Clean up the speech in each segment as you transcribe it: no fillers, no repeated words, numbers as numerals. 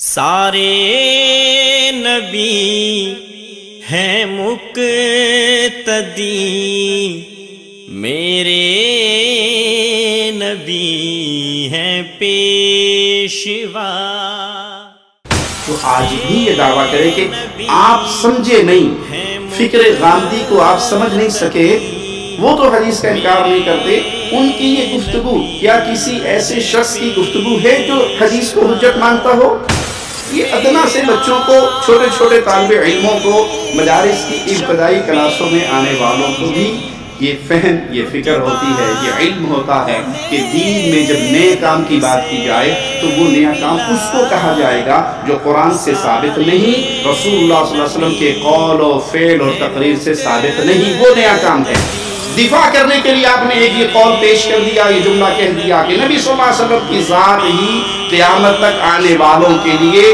سارے نبی ہیں مقتدی، میرے نبی ہیں پیشوا۔ تو آج بھی یہ دعویٰ کرے کہ آپ سمجھے نہیں، فکر غامدی کو آپ سمجھ نہیں سکے، وہ تو حدیث کا انکار نہیں کرتے۔ ان کی یہ گفتگو یا کسی ایسے شخص کی گفتگو ہے جو حدیث کو حجت مانتا ہو؟ یہ ادنا سے بچوں کو، چھوٹے چھوٹے طالب علموں کو، مدارس کی ابتدائی کلاسوں میں آنے والوں کو بھی یہ فہم، یہ فکر ہوتی ہے، یہ علم ہوتا ہے کہ دین میں جب نئے کام کی بات کی جائے تو وہ نیا کام اس کو کہا جائے گا جو قرآن سے ثابت نہیں، رسول اللہ صلی اللہ علیہ وسلم کے قول و فعل اور تقریر سے ثابت نہیں، وہ نیا کام ہے۔ دفاع کرنے کے لیے آپ نے ایک یہ قول پیش کر دیا، یہ جملہ کہہ دیا کہ نبی صلی اللہ علیہ وسلم کی ذات ہی قیامت تک آنے والوں کے لیے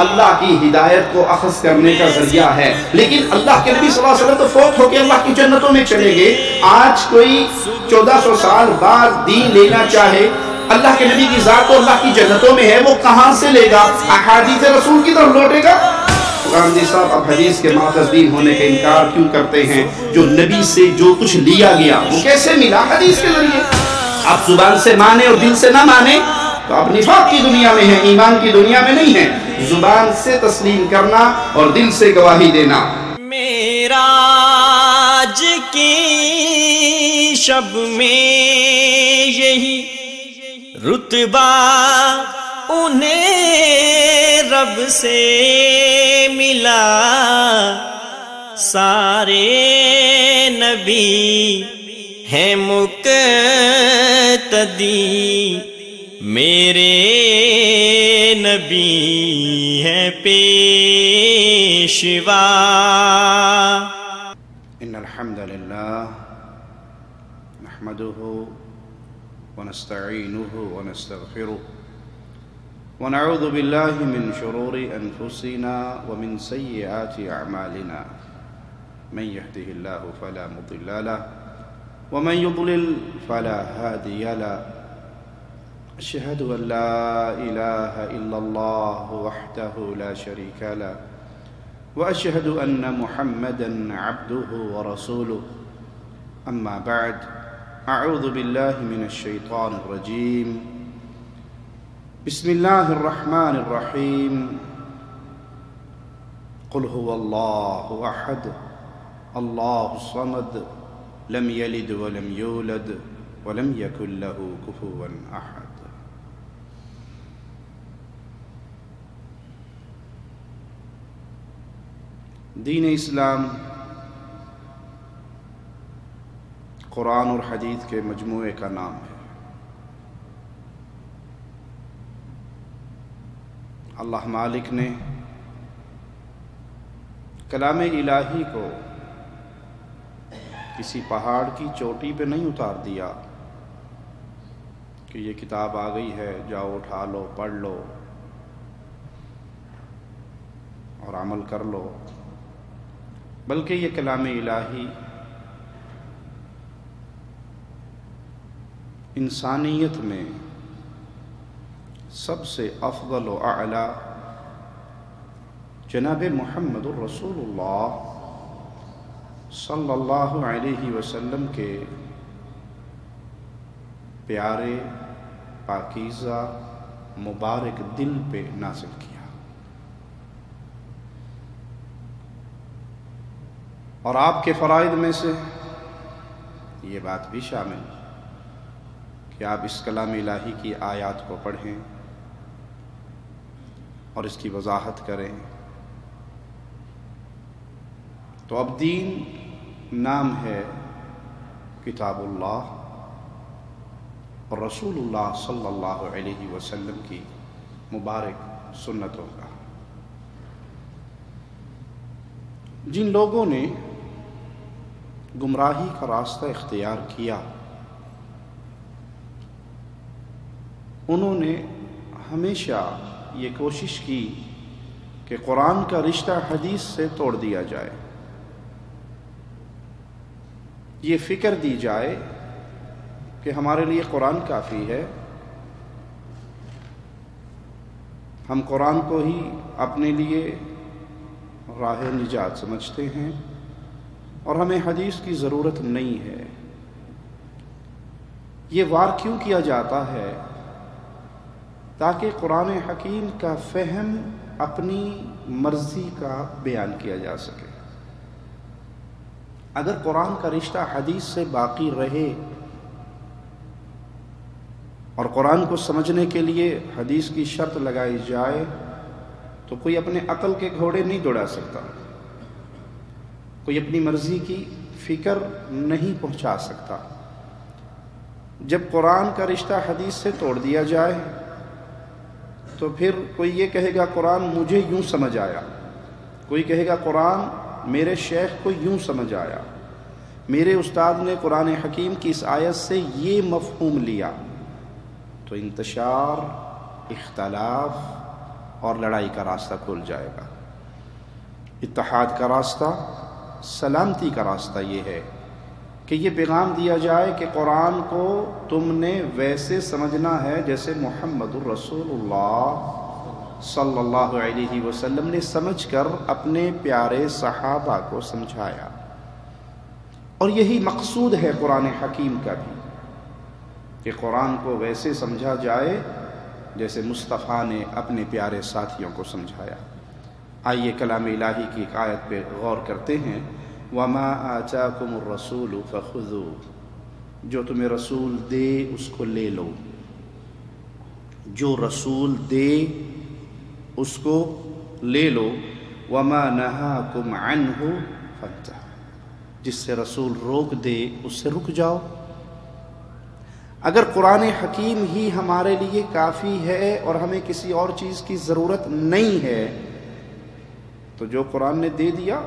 اللہ کی ہدایت کو اخذ کرنے کا ذریعہ ہے، لیکن اللہ کے نبی صلی اللہ علیہ وسلم تو فوت ہو کے اللہ کی جنتوں میں چلے گئے۔ آج کوئی 1400 سال بعد دین لینا چاہے، اللہ کے نبی کی ذات تو اللہ کی جنتوں میں ہے، وہ کہاں سے لے گا؟ احادیث رسول کی طرف لوٹے گا؟ غامدی صاحب اب حدیث کے ماخذ دین ہونے کا انکار کیوں کرتے ہیں؟ جو نبی سے جو کچھ لیا گیا وہ کیسے ملا؟ حدیث کے ذریعے۔ آپ زبان سے مانے اور دل سے نہ مانے تو آپ نفاق کی دنیا میں ہیں، ایمان کی دنیا میں نہیں ہیں۔ زبان سے تسلیم کرنا اور دل سے گواہی دینا۔ معراج کی شب میں یہی رتبہ انہیں رب سے ملا، سارے نبی ہیں مقتدی، میرے نبی ہیں پیشوا۔ ان الحمد للہ نحمده ونستعینه ونستغفره ونعوذ باللہ من شرور انفسنا ومن سیئات اعمالنا، من يهده الله فلا مضل له ومن يضلل فلا هادي له، اشهد ان لا اله الا الله وحده لا شريك له واشهد ان محمدا عبده ورسوله، اما بعد، اعوذ باللہ من الشیطان الرجیم، بسم اللہ الرحمن الرحیم، قل هو اللہ احد اللہ الصمد لم یلد ولم یولد ولم یکن له کفوا احد۔ دین اسلام قرآن اور حدیث کے مجموعے کا نام ہے۔ اللہ مالک نے کلام الہی کو کسی پہاڑ کی چوٹی پہ نہیں اتار دیا کہ یہ کتاب آ گئی ہے، جاؤ اٹھا لو، پڑھ لو اور عمل کر لو، بلکہ یہ کلام الہی انسانیت میں سب سے افضل و اعلی جناب محمد الرسول اللہ صلی اللہ علیہ وسلم کے پیارے پاکیزہ مبارک دل پہ نازل کیا، اور آپ کے فرائض میں سے یہ بات بھی شامل کہ آپ اس کلام الہی کی آیات کو پڑھیں اور اس کی وضاحت کریں۔ تو اب دین نام ہے کتاب اللہ اور رسول اللہ صلی اللہ علیہ وسلم کی مبارک سنتوں کا۔ جن لوگوں نے گمراہی کا راستہ اختیار کیا، انہوں نے ہمیشہ یہ کوشش کی کہ قرآن کا رشتہ حدیث سے توڑ دیا جائے، یہ فکر دی جائے کہ ہمارے لیے قرآن کافی ہے، ہم قرآن کو ہی اپنے لیے راہ نجات سمجھتے ہیں اور ہمیں حدیث کی ضرورت نہیں ہے۔ یہ وار کیوں کیا جاتا ہے؟ تاکہ قرآن حکیم کا فہم اپنی مرضی کا بیان کیا جا سکے۔ اگر قرآن کا رشتہ حدیث سے باقی رہے اور قرآن کو سمجھنے کے لیے حدیث کی شرط لگائی جائے تو کوئی اپنے عقل کے گھوڑے نہیں دوڑا سکتا، کوئی اپنی مرضی کی فکر نہیں پہنچا سکتا۔ جب قرآن کا رشتہ حدیث سے توڑ دیا جائے تو پھر کوئی یہ کہے گا قرآن مجھے یوں سمجھ آیا، کوئی کہے گا قرآن میرے شیخ کو یوں سمجھ آیا، میرے استاد نے قرآن حکیم کی اس آیت سے یہ مفہوم لیا، تو انتشار، اختلاف اور لڑائی کا راستہ کھل جائے گا۔ اتحاد کا راستہ، سلامتی کا راستہ یہ ہے کہ یہ پیغام دیا جائے کہ قرآن کو تم نے ویسے سمجھنا ہے جیسے محمد الرسول اللہ صلی اللہ علیہ وسلم نے سمجھ کر اپنے پیارے صحابہ کو سمجھایا۔ اور یہی مقصود ہے قرآن حکیم کا بھی، کہ قرآن کو ویسے سمجھا جائے جیسے مصطفیٰ نے اپنے پیارے ساتھیوں کو سمجھایا۔ آئیے کلام الہی کی ایک آیت پہ غور کرتے ہیں۔ وَمَا آتَاكُمُ الرَّسُولُ فَخُذُوهُ، جو تمہیں رسول دے اس کو لے لو، جو رسول دے اس کو لے لو۔ وَمَا نَهَاكُمْ عَنْهُ فَانْتَهُوا، جس سے رسول روک دے اس سے رک جاؤ۔ اگر قرآن حکیم ہی ہمارے لیے کافی ہے اور ہمیں کسی اور چیز کی ضرورت نہیں ہے تو جو قرآن نے دے دیا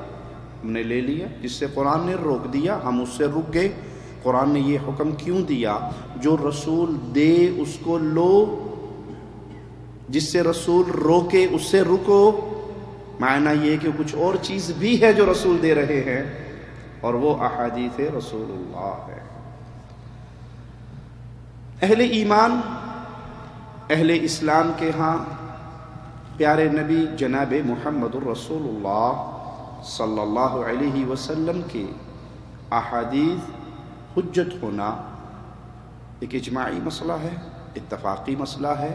ہم نے لے لیا، جس سے قرآن نے روک دیا ہم اس سے رک گئے۔ قرآن نے یہ حکم کیوں دیا؟ جو رسول دے اس کو لو، جس سے رسول روکے اس سے رکو۔ معنی یہ کہ کچھ اور چیز بھی ہے جو رسول دے رہے ہیں اور وہ احادیث رسول اللہ ہے۔ اہل ایمان، اہل اسلام کے ہاں پیارے نبی جناب محمد الرسول اللہ صلی اللہ علیہ وسلم کے احادیث حجت ہونا ایک اجماعی مسئلہ ہے، اتفاقی مسئلہ ہے۔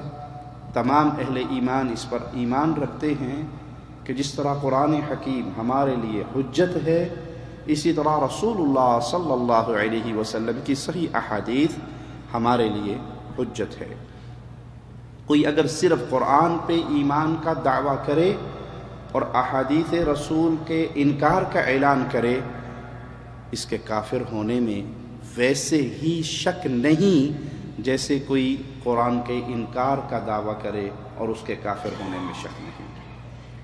تمام اہل ایمان اس پر ایمان رکھتے ہیں کہ جس طرح قرآن حکیم ہمارے لیے حجت ہے، اسی طرح رسول اللہ صلی اللہ علیہ وسلم کی صحیح احادیث ہمارے لیے حجت ہے۔ کوئی اگر صرف قرآن پہ ایمان کا دعویٰ کرے اور احادیث رسول کے انکار کا اعلان کرے، اس کے کافر ہونے میں ویسے ہی شک نہیں جیسے کوئی قرآن کے انکار کا دعویٰ کرے اور اس کے کافر ہونے میں شک نہیں۔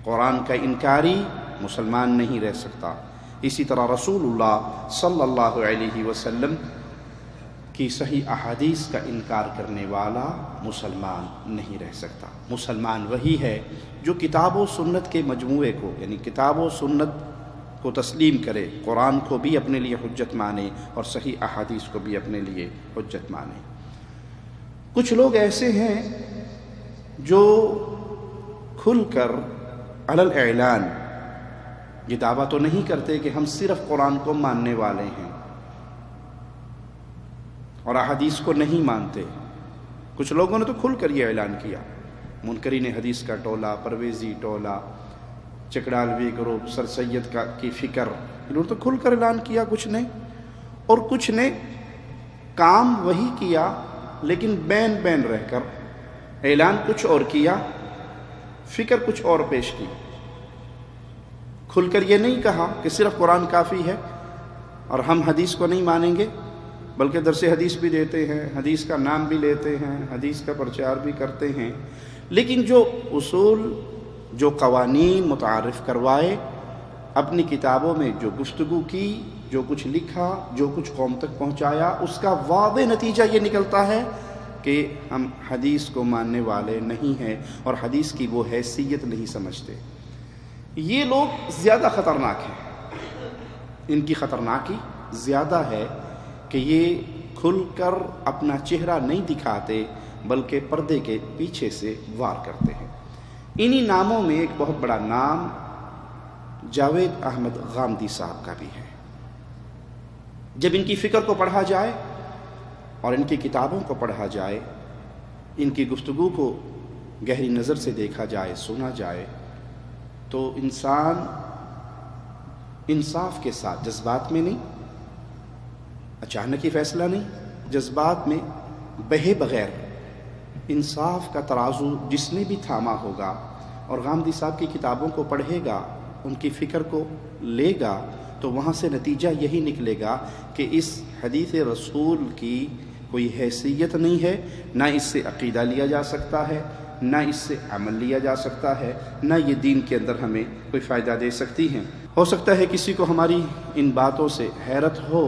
قرآن کا انکاری مسلمان نہیں رہ سکتا، اسی طرح رسول اللہ صلی اللہ علیہ وسلم کی صحیح احادیث کا انکار کرنے والا مسلمان نہیں رہ سکتا۔ مسلمان وہی ہے جو کتاب و سنت کے مجموعے کو، یعنی کتاب و سنت کو تسلیم کرے، قرآن کو بھی اپنے لیے حجت مانے اور صحیح احادیث کو بھی اپنے لیے حجت مانے۔ کچھ لوگ ایسے ہیں جو کھل کر علی الاعلان یہ دعویٰ تو نہیں کرتے کہ ہم صرف قرآن کو ماننے والے ہیں اور احادیث کو نہیں مانتے۔ کچھ لوگوں نے تو کھل کر یہ اعلان کیا، منکرین حدیث کا ٹولہ، پرویزی ٹولہ، چکڑالوی گروپ، سر سید کی فکر، انہوں نے تو کھل کر اعلان کیا کچھ نے، اور کچھ نے کام وہی کیا لیکن بین بین رہ کر اعلان کچھ اور کیا، فکر کچھ اور پیش کی۔ کھل کر یہ نہیں کہا کہ صرف قرآن کافی ہے اور ہم حدیث کو نہیں مانیں گے، بلکہ درس حدیث بھی دیتے ہیں، حدیث کا نام بھی لیتے ہیں، حدیث کا پرچار بھی کرتے ہیں، لیکن جو اصول، جو قوانین متعارف کروائے، اپنی کتابوں میں جو گفتگو کی، جو کچھ لکھا، جو کچھ قوم تک پہنچایا، اس کا واضح نتیجہ یہ نکلتا ہے کہ ہم حدیث کو ماننے والے نہیں ہیں اور حدیث کی وہ حیثیت نہیں سمجھتے۔ یہ لوگ زیادہ خطرناک ہیں، ان کی خطرناکی زیادہ ہے کہ یہ کھل کر اپنا چہرہ نہیں دکھاتے بلکہ پردے کے پیچھے سے وار کرتے ہیں۔ انہی ناموں میں ایک بہت بڑا نام جاوید احمد غامدی صاحب کا بھی ہے۔ جب ان کی فکر کو پڑھا جائے اور ان کی کتابوں کو پڑھا جائے، ان کی گفتگو کو گہری نظر سے دیکھا جائے، سنا جائے، تو انسان انصاف کے ساتھ، جذبات میں نہیں، اچانک ہی فیصلہ نہیں، جذبات میں بہے بغیر انصاف کا ترازو جس نے بھی تھاما ہوگا اور غامدی صاحب کی کتابوں کو پڑھے گا، ان کی فکر کو لے گا، تو وہاں سے نتیجہ یہی نکلے گا کہ اس حدیث رسول کی کوئی حیثیت نہیں ہے، نہ اس سے عقیدہ لیا جا سکتا ہے، نہ اس سے عمل لیا جا سکتا ہے، نہ یہ دین کے اندر ہمیں کوئی فائدہ دے سکتی ہیں۔ ہو سکتا ہے کسی کو ہماری ان باتوں سے حیرت ہو،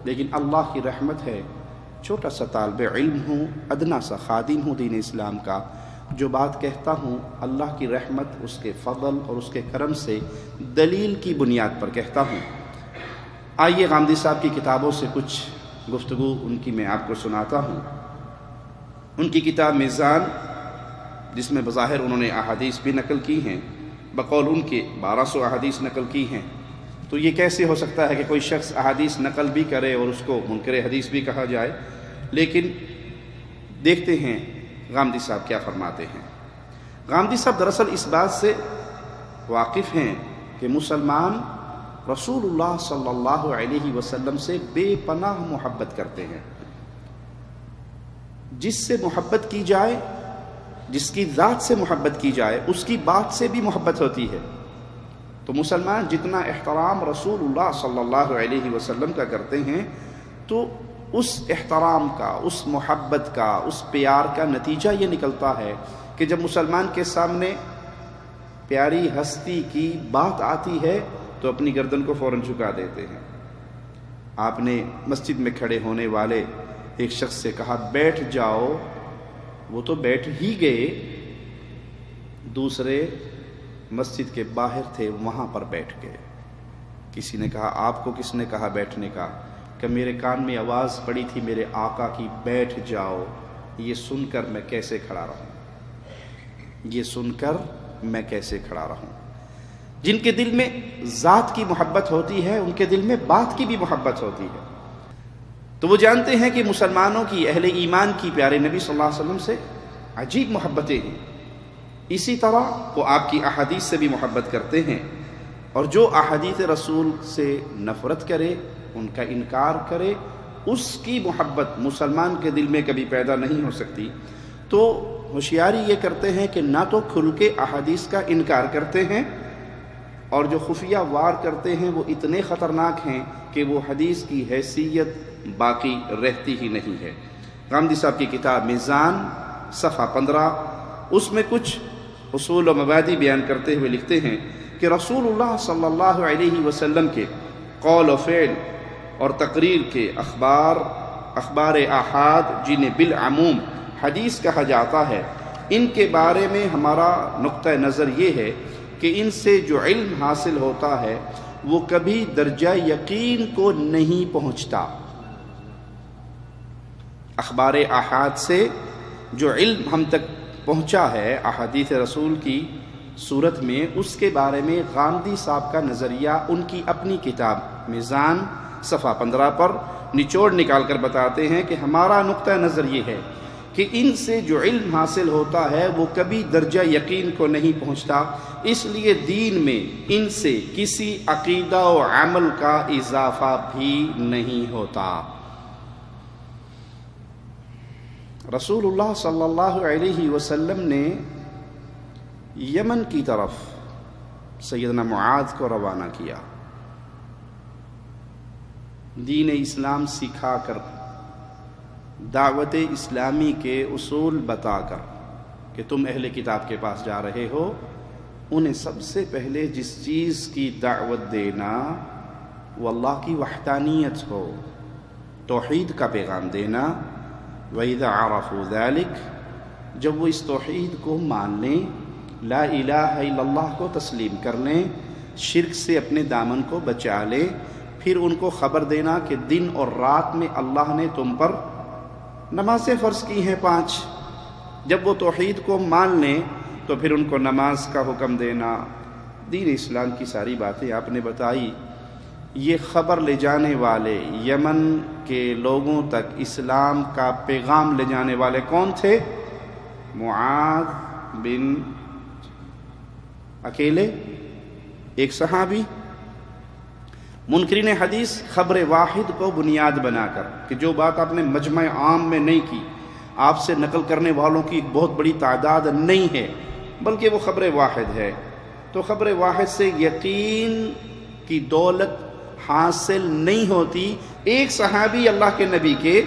لیکن اللہ کی رحمت ہے، چھوٹا سا طالب علم ہوں، ادنا سا خادم ہوں دین اسلام کا، جو بات کہتا ہوں اللہ کی رحمت، اس کے فضل اور اس کے کرم سے دلیل کی بنیاد پر کہتا ہوں۔ آئیے غامدی صاحب کی کتابوں سے کچھ گفتگو ان کی میں آپ کو سناتا ہوں۔ ان کی کتاب میزان، جس میں بظاہر انہوں نے احادیث بھی نقل کی ہیں، بقول ان کے 1200 احادیث نقل کی ہیں، تو یہ کیسے ہو سکتا ہے کہ کوئی شخص احادیث نقل بھی کرے اور اس کو منکر حدیث بھی کہا جائے؟ لیکن دیکھتے ہیں غامدی صاحب کیا فرماتے ہیں۔ غامدی صاحب دراصل اس بات سے واقف ہیں کہ مسلمان رسول اللہ صلی اللہ علیہ وسلم سے بے پناہ محبت کرتے ہیں۔ جس سے محبت کی جائے، جس کی ذات سے محبت کی جائے، اس کی بات سے بھی محبت ہوتی ہے۔ تو مسلمان جتنا احترام رسول اللہ صلی اللہ علیہ وسلم کا کرتے ہیں، تو اس احترام کا، اس محبت کا، اس پیار کا نتیجہ یہ نکلتا ہے کہ جب مسلمان کے سامنے پیاری ہستی کی بات آتی ہے تو اپنی گردن کو فوراً جھکا دیتے ہیں۔ آپ نے مسجد میں کھڑے ہونے والے ایک شخص سے کہا بیٹھ جاؤ، وہ تو بیٹھ ہی گئے، دوسرے مسجد کے باہر تھے، وہاں پر بیٹھ گئے۔ کسی نے کہا آپ کو کس نے کہا بیٹھنے کا؟ کہ میرے کان میں آواز پڑی تھی میرے آقا کی، بیٹھ جاؤ، یہ سن کر میں کیسے کھڑا رہوں، یہ سن کر میں کیسے کھڑا رہوں۔ جن کے دل میں ذات کی محبت ہوتی ہے، ان کے دل میں بات کی بھی محبت ہوتی ہے، تو وہ جانتے ہیں کہ مسلمانوں کی، اہل ایمان کی پیارے نبی صلی اللہ علیہ وسلم سے عجیب محبتیں ہیں۔ اسی طرح وہ آپ کی احادیث سے بھی محبت کرتے ہیں، اور جو احادیث رسول سے نفرت کرے، ان کا انکار کرے، اس کی محبت مسلمان کے دل میں کبھی پیدا نہیں ہو سکتی۔ تو ہوشیاری یہ کرتے ہیں کہ نہ تو کھل کے احادیث کا انکار کرتے ہیں، اور جو خفیہ وار کرتے ہیں وہ اتنے خطرناک ہیں کہ وہ حدیث کی حیثیت باقی رہتی ہی نہیں ہے۔ غامدی صاحب کی کتاب میزان صفحہ 15، اس میں کچھ اصول و مبادی بیان کرتے ہوئے لکھتے ہیں کہ رسول اللہ صلی اللہ علیہ وسلم کے قول و فعل اور تقریر کے اخبار احاد، جنہیں بالعموم حدیث کہا جاتا ہے، ان کے بارے میں ہمارا نقطہ نظر یہ ہے کہ ان سے جو علم حاصل ہوتا ہے وہ کبھی درجہ یقین کو نہیں پہنچتا۔ اخبار احاد سے جو علم ہم تک پہنچا ہے احادیث رسول کی صورت میں، اس کے بارے میں غامدی صاحب کا نظریہ ان کی اپنی کتاب میزان صفحہ 15 پر نچوڑ نکال کر بتاتے ہیں کہ ہمارا نقطہ نظر یہ ہے کہ ان سے جو علم حاصل ہوتا ہے وہ کبھی درجہ یقین کو نہیں پہنچتا، اس لیے دین میں ان سے کسی عقیدہ و عمل کا اضافہ بھی نہیں ہوتا۔ رسول اللہ صلی اللہ علیہ وسلم نے یمن کی طرف سیدنا معاذ کو روانہ کیا، دین اسلام سکھا کر، دعوت اسلامی کے اصول بتا کر کہ تم اہل کتاب کے پاس جا رہے ہو، انہیں سب سے پہلے جس چیز کی دعوت دینا وہ اللہ کی وحدانیت ہو، توحید کا پیغام دینا۔ وَإِذَا عَرَفُوا ذَلِكَ، جب وہ اس توحید کو مان لیں، لا الہ الا اللہ کو تسلیم کر لیں، شرک سے اپنے دامن کو بچا لیں، پھر ان کو خبر دینا کہ دن اور رات میں اللہ نے تم پر نمازیں فرض کی ہیں 5۔ جب وہ توحید کو مان لیں تو پھر ان کو نماز کا حکم دینا، دین اسلام کی ساری باتیں آپ نے بتائی۔ یہ خبر لے جانے والے، یمن کے لوگوں تک اسلام کا پیغام لے جانے والے کون تھے؟ معاذ بن اکیلے ایک صحابی، منکرین حدیث خبر واحد کو بنیاد بنا کر کہ جو بات آپ نے مجمع عام میں نہیں کی، آپ سے نقل کرنے والوں کی ایک بہت بڑی تعداد نہیں ہے بلکہ وہ خبر واحد ہے، تو خبر واحد سے یقین کی دولت حاصل نہیں ہوتی۔ ایک صحابی اللہ کے نبی کے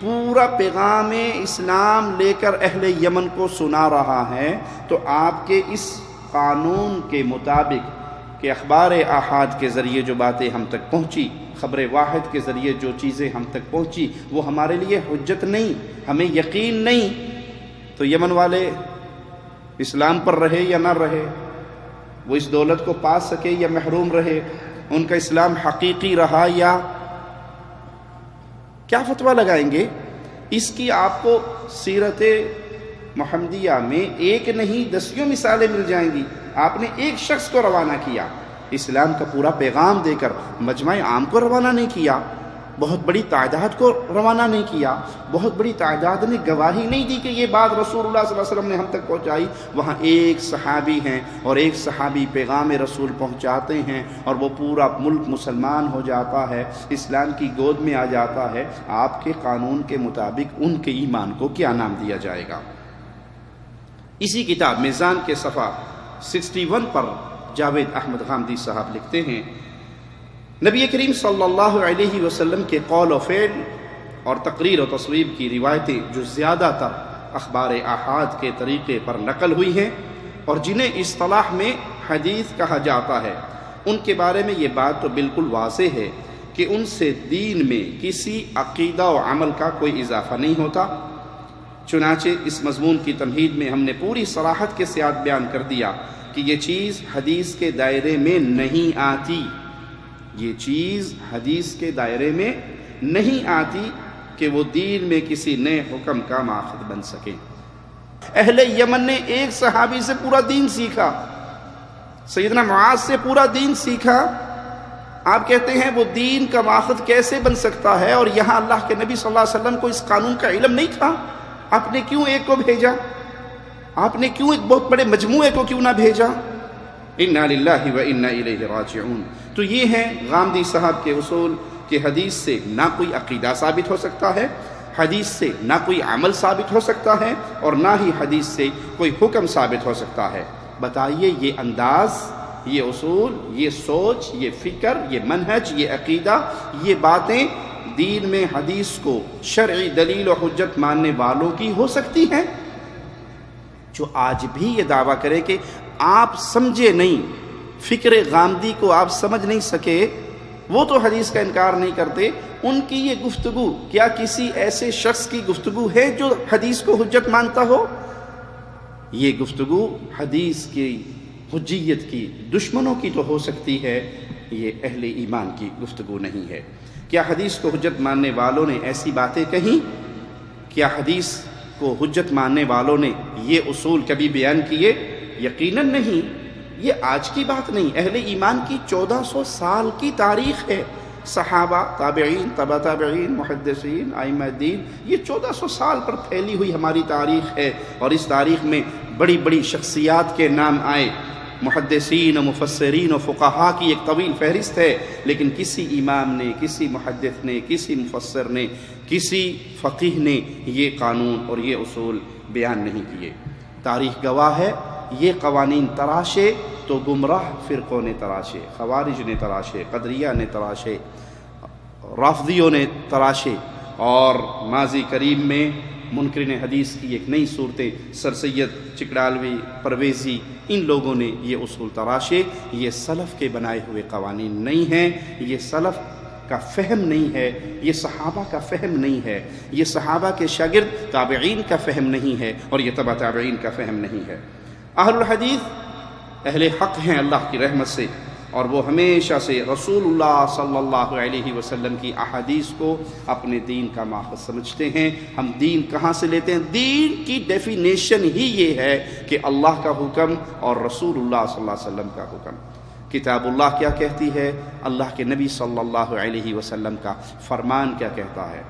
پورا پیغام اسلام لے کر اہل یمن کو سنا رہا ہے، تو آپ کے اس قانون کے مطابق کہ اخبار احاد کے ذریعے جو باتیں ہم تک پہنچی، خبر واحد کے ذریعے جو چیزیں ہم تک پہنچی، وہ ہمارے لیے حجت نہیں، ہمیں یقین نہیں، تو یمن والے اسلام پر رہے یا نہ رہے، وہ اس دولت کو پا سکے یا محروم رہے، ان کا اسلام حقیقی رہا یا کیا فتویٰ لگائیں گے؟ اس کی آپ کو سیرت محمدیہ میں ایک نہیں دسیوں مثالیں مل جائیں گی۔ آپ نے ایک شخص کو روانہ کیا، اسلام کا پورا پیغام دے کر، مجمع عام کو روانہ نہیں کیا، بہت بڑی تعداد کو روانہ نہیں کیا، بہت بڑی تعداد نے گواہی نہیں دی کہ یہ بات رسول اللہ صلی اللہ علیہ وسلم نے ہم تک پہنچائی۔ وہاں ایک صحابی ہیں اور ایک صحابی پیغام رسول پہنچاتے ہیں اور وہ پورا ملک مسلمان ہو جاتا ہے، اسلام کی گود میں آ جاتا ہے۔ آپ کے قانون کے مطابق ان کے ایمان کو کیا نام دیا جائے گا؟ اسی کتاب میزان کے صفحہ 61 پر جاوید احمد غامدی صاحب لکھتے ہیں، نبی کریم صلی اللہ علیہ وسلم کے قول و فعل اور تقریر و تصویب کی روایتیں جو زیادہ تر اخبار احاد کے طریقے پر نقل ہوئی ہیں اور جنہیں اصطلاح میں حدیث کہا جاتا ہے، ان کے بارے میں یہ بات تو بالکل واضح ہے کہ ان سے دین میں کسی عقیدہ و عمل کا کوئی اضافہ نہیں ہوتا۔ چنانچہ اس مضمون کی تمہید میں ہم نے پوری صراحت کے ساتھ بیان کر دیا کہ یہ چیز حدیث کے دائرے میں نہیں آتی، یہ چیز حدیث کے دائرے میں نہیں آتی کہ وہ دین میں کسی نئے حکم کا ماخذ بن سکے۔ اہل یمن نے ایک صحابی سے پورا دین سیکھا، سیدنا معاذ سے پورا دین سیکھا۔ آپ کہتے ہیں وہ دین کا ماخذ کیسے بن سکتا ہے، اور یہاں اللہ کے نبی صلی اللہ علیہ وسلم کو اس قانون کا علم نہیں تھا؟ آپ نے کیوں ایک کو بھیجا؟ آپ نے کیوں ایک بہت بڑے مجموعے کو کیوں نہ بھیجا؟ انا للہ و انا الیہ راجعون۔ تو یہ ہیں غامدی صاحب کے اصول کہ حدیث سے نہ کوئی عقیدہ ثابت ہو سکتا ہے، حدیث سے نہ کوئی عمل ثابت ہو سکتا ہے، اور نہ ہی حدیث سے کوئی حکم ثابت ہو سکتا ہے۔ بتائیے یہ انداز، یہ اصول، یہ سوچ، یہ فکر، یہ منہج، یہ عقیدہ، یہ باتیں دین میں حدیث کو شرعی دلیل و حجت ماننے والوں کی ہو سکتی ہیں؟ جو آج بھی یہ دعویٰ کرے کہ آپ سمجھے نہیں، فکر غامدی کو آپ سمجھ نہیں سکے، وہ تو حدیث کا انکار نہیں کرتے، ان کی یہ گفتگو کیا کسی ایسے شخص کی گفتگو ہے جو حدیث کو حجت مانتا ہو؟ یہ گفتگو حدیث کی حجیت کی دشمنوں کی تو ہو سکتی ہے، یہ اہل ایمان کی گفتگو نہیں ہے۔ کیا حدیث کو حجت ماننے والوں نے ایسی باتیں کہیں؟ کیا حدیث کو حجت ماننے والوں نے یہ اصول کبھی بیان کیے؟ یقیناً نہیں، یہ آج کی بات نہیں، اہل ایمان کی 1400 سال کی تاریخ ہے۔ صحابہ، تابعین، تبع تابعین، محدثین، ائمہ دین، یہ 1400 سال پر پھیلی ہوئی ہماری تاریخ ہے، اور اس تاریخ میں بڑی بڑی شخصیات کے نام آئے، محدثین و مفسرین و فقہا کی ایک طویل فہرست ہے، لیکن کسی امام نے، کسی محدث نے، کسی مفسر نے، کسی فقیہ نے یہ قانون اور یہ اصول بیان نہیں کیے۔ تاریخ گواہ ہے، یہ قوانین تراشے تو گمراہ فرقوں نے تراشے، خوارج نے تراشے، قدریہ نے تراشے، رافضیوں نے تراشے، اور ماضی قریب میں منکرین حدیث کی ایک نئی صورتیں سر سید چکڑالوی، پرویزی، ان لوگوں نے یہ اصول تراشے۔ یہ سلف کے بنائے ہوئے قوانین نہیں ہیں، یہ سلف کا فہم نہیں ہے، یہ صحابہ کا فہم نہیں ہے، یہ صحابہ کے شاگرد تابعین کا فہم نہیں ہے، اور یہ تبع تابعین کا فہم نہیں ہے۔ اہل الحدیث اہل حق ہیں اللہ کی رحمت سے، اور وہ ہمیشہ سے رسول اللہ صلی اللہ علیہ وسلم کی احادیث کو اپنے دین کا ماخذ سمجھتے ہیں۔ ہم دین کہاں سے لیتے ہیں؟ دین کی ڈیفینیشن ہی یہ ہے کہ اللہ کا حکم اور رسول اللہ صلی اللہ علیہ وسلم کا حکم۔ کتاب اللہ کیا کہتی ہے، اللہ کے نبی صلی اللہ علیہ وسلم کا فرمان کیا کہتا ہے۔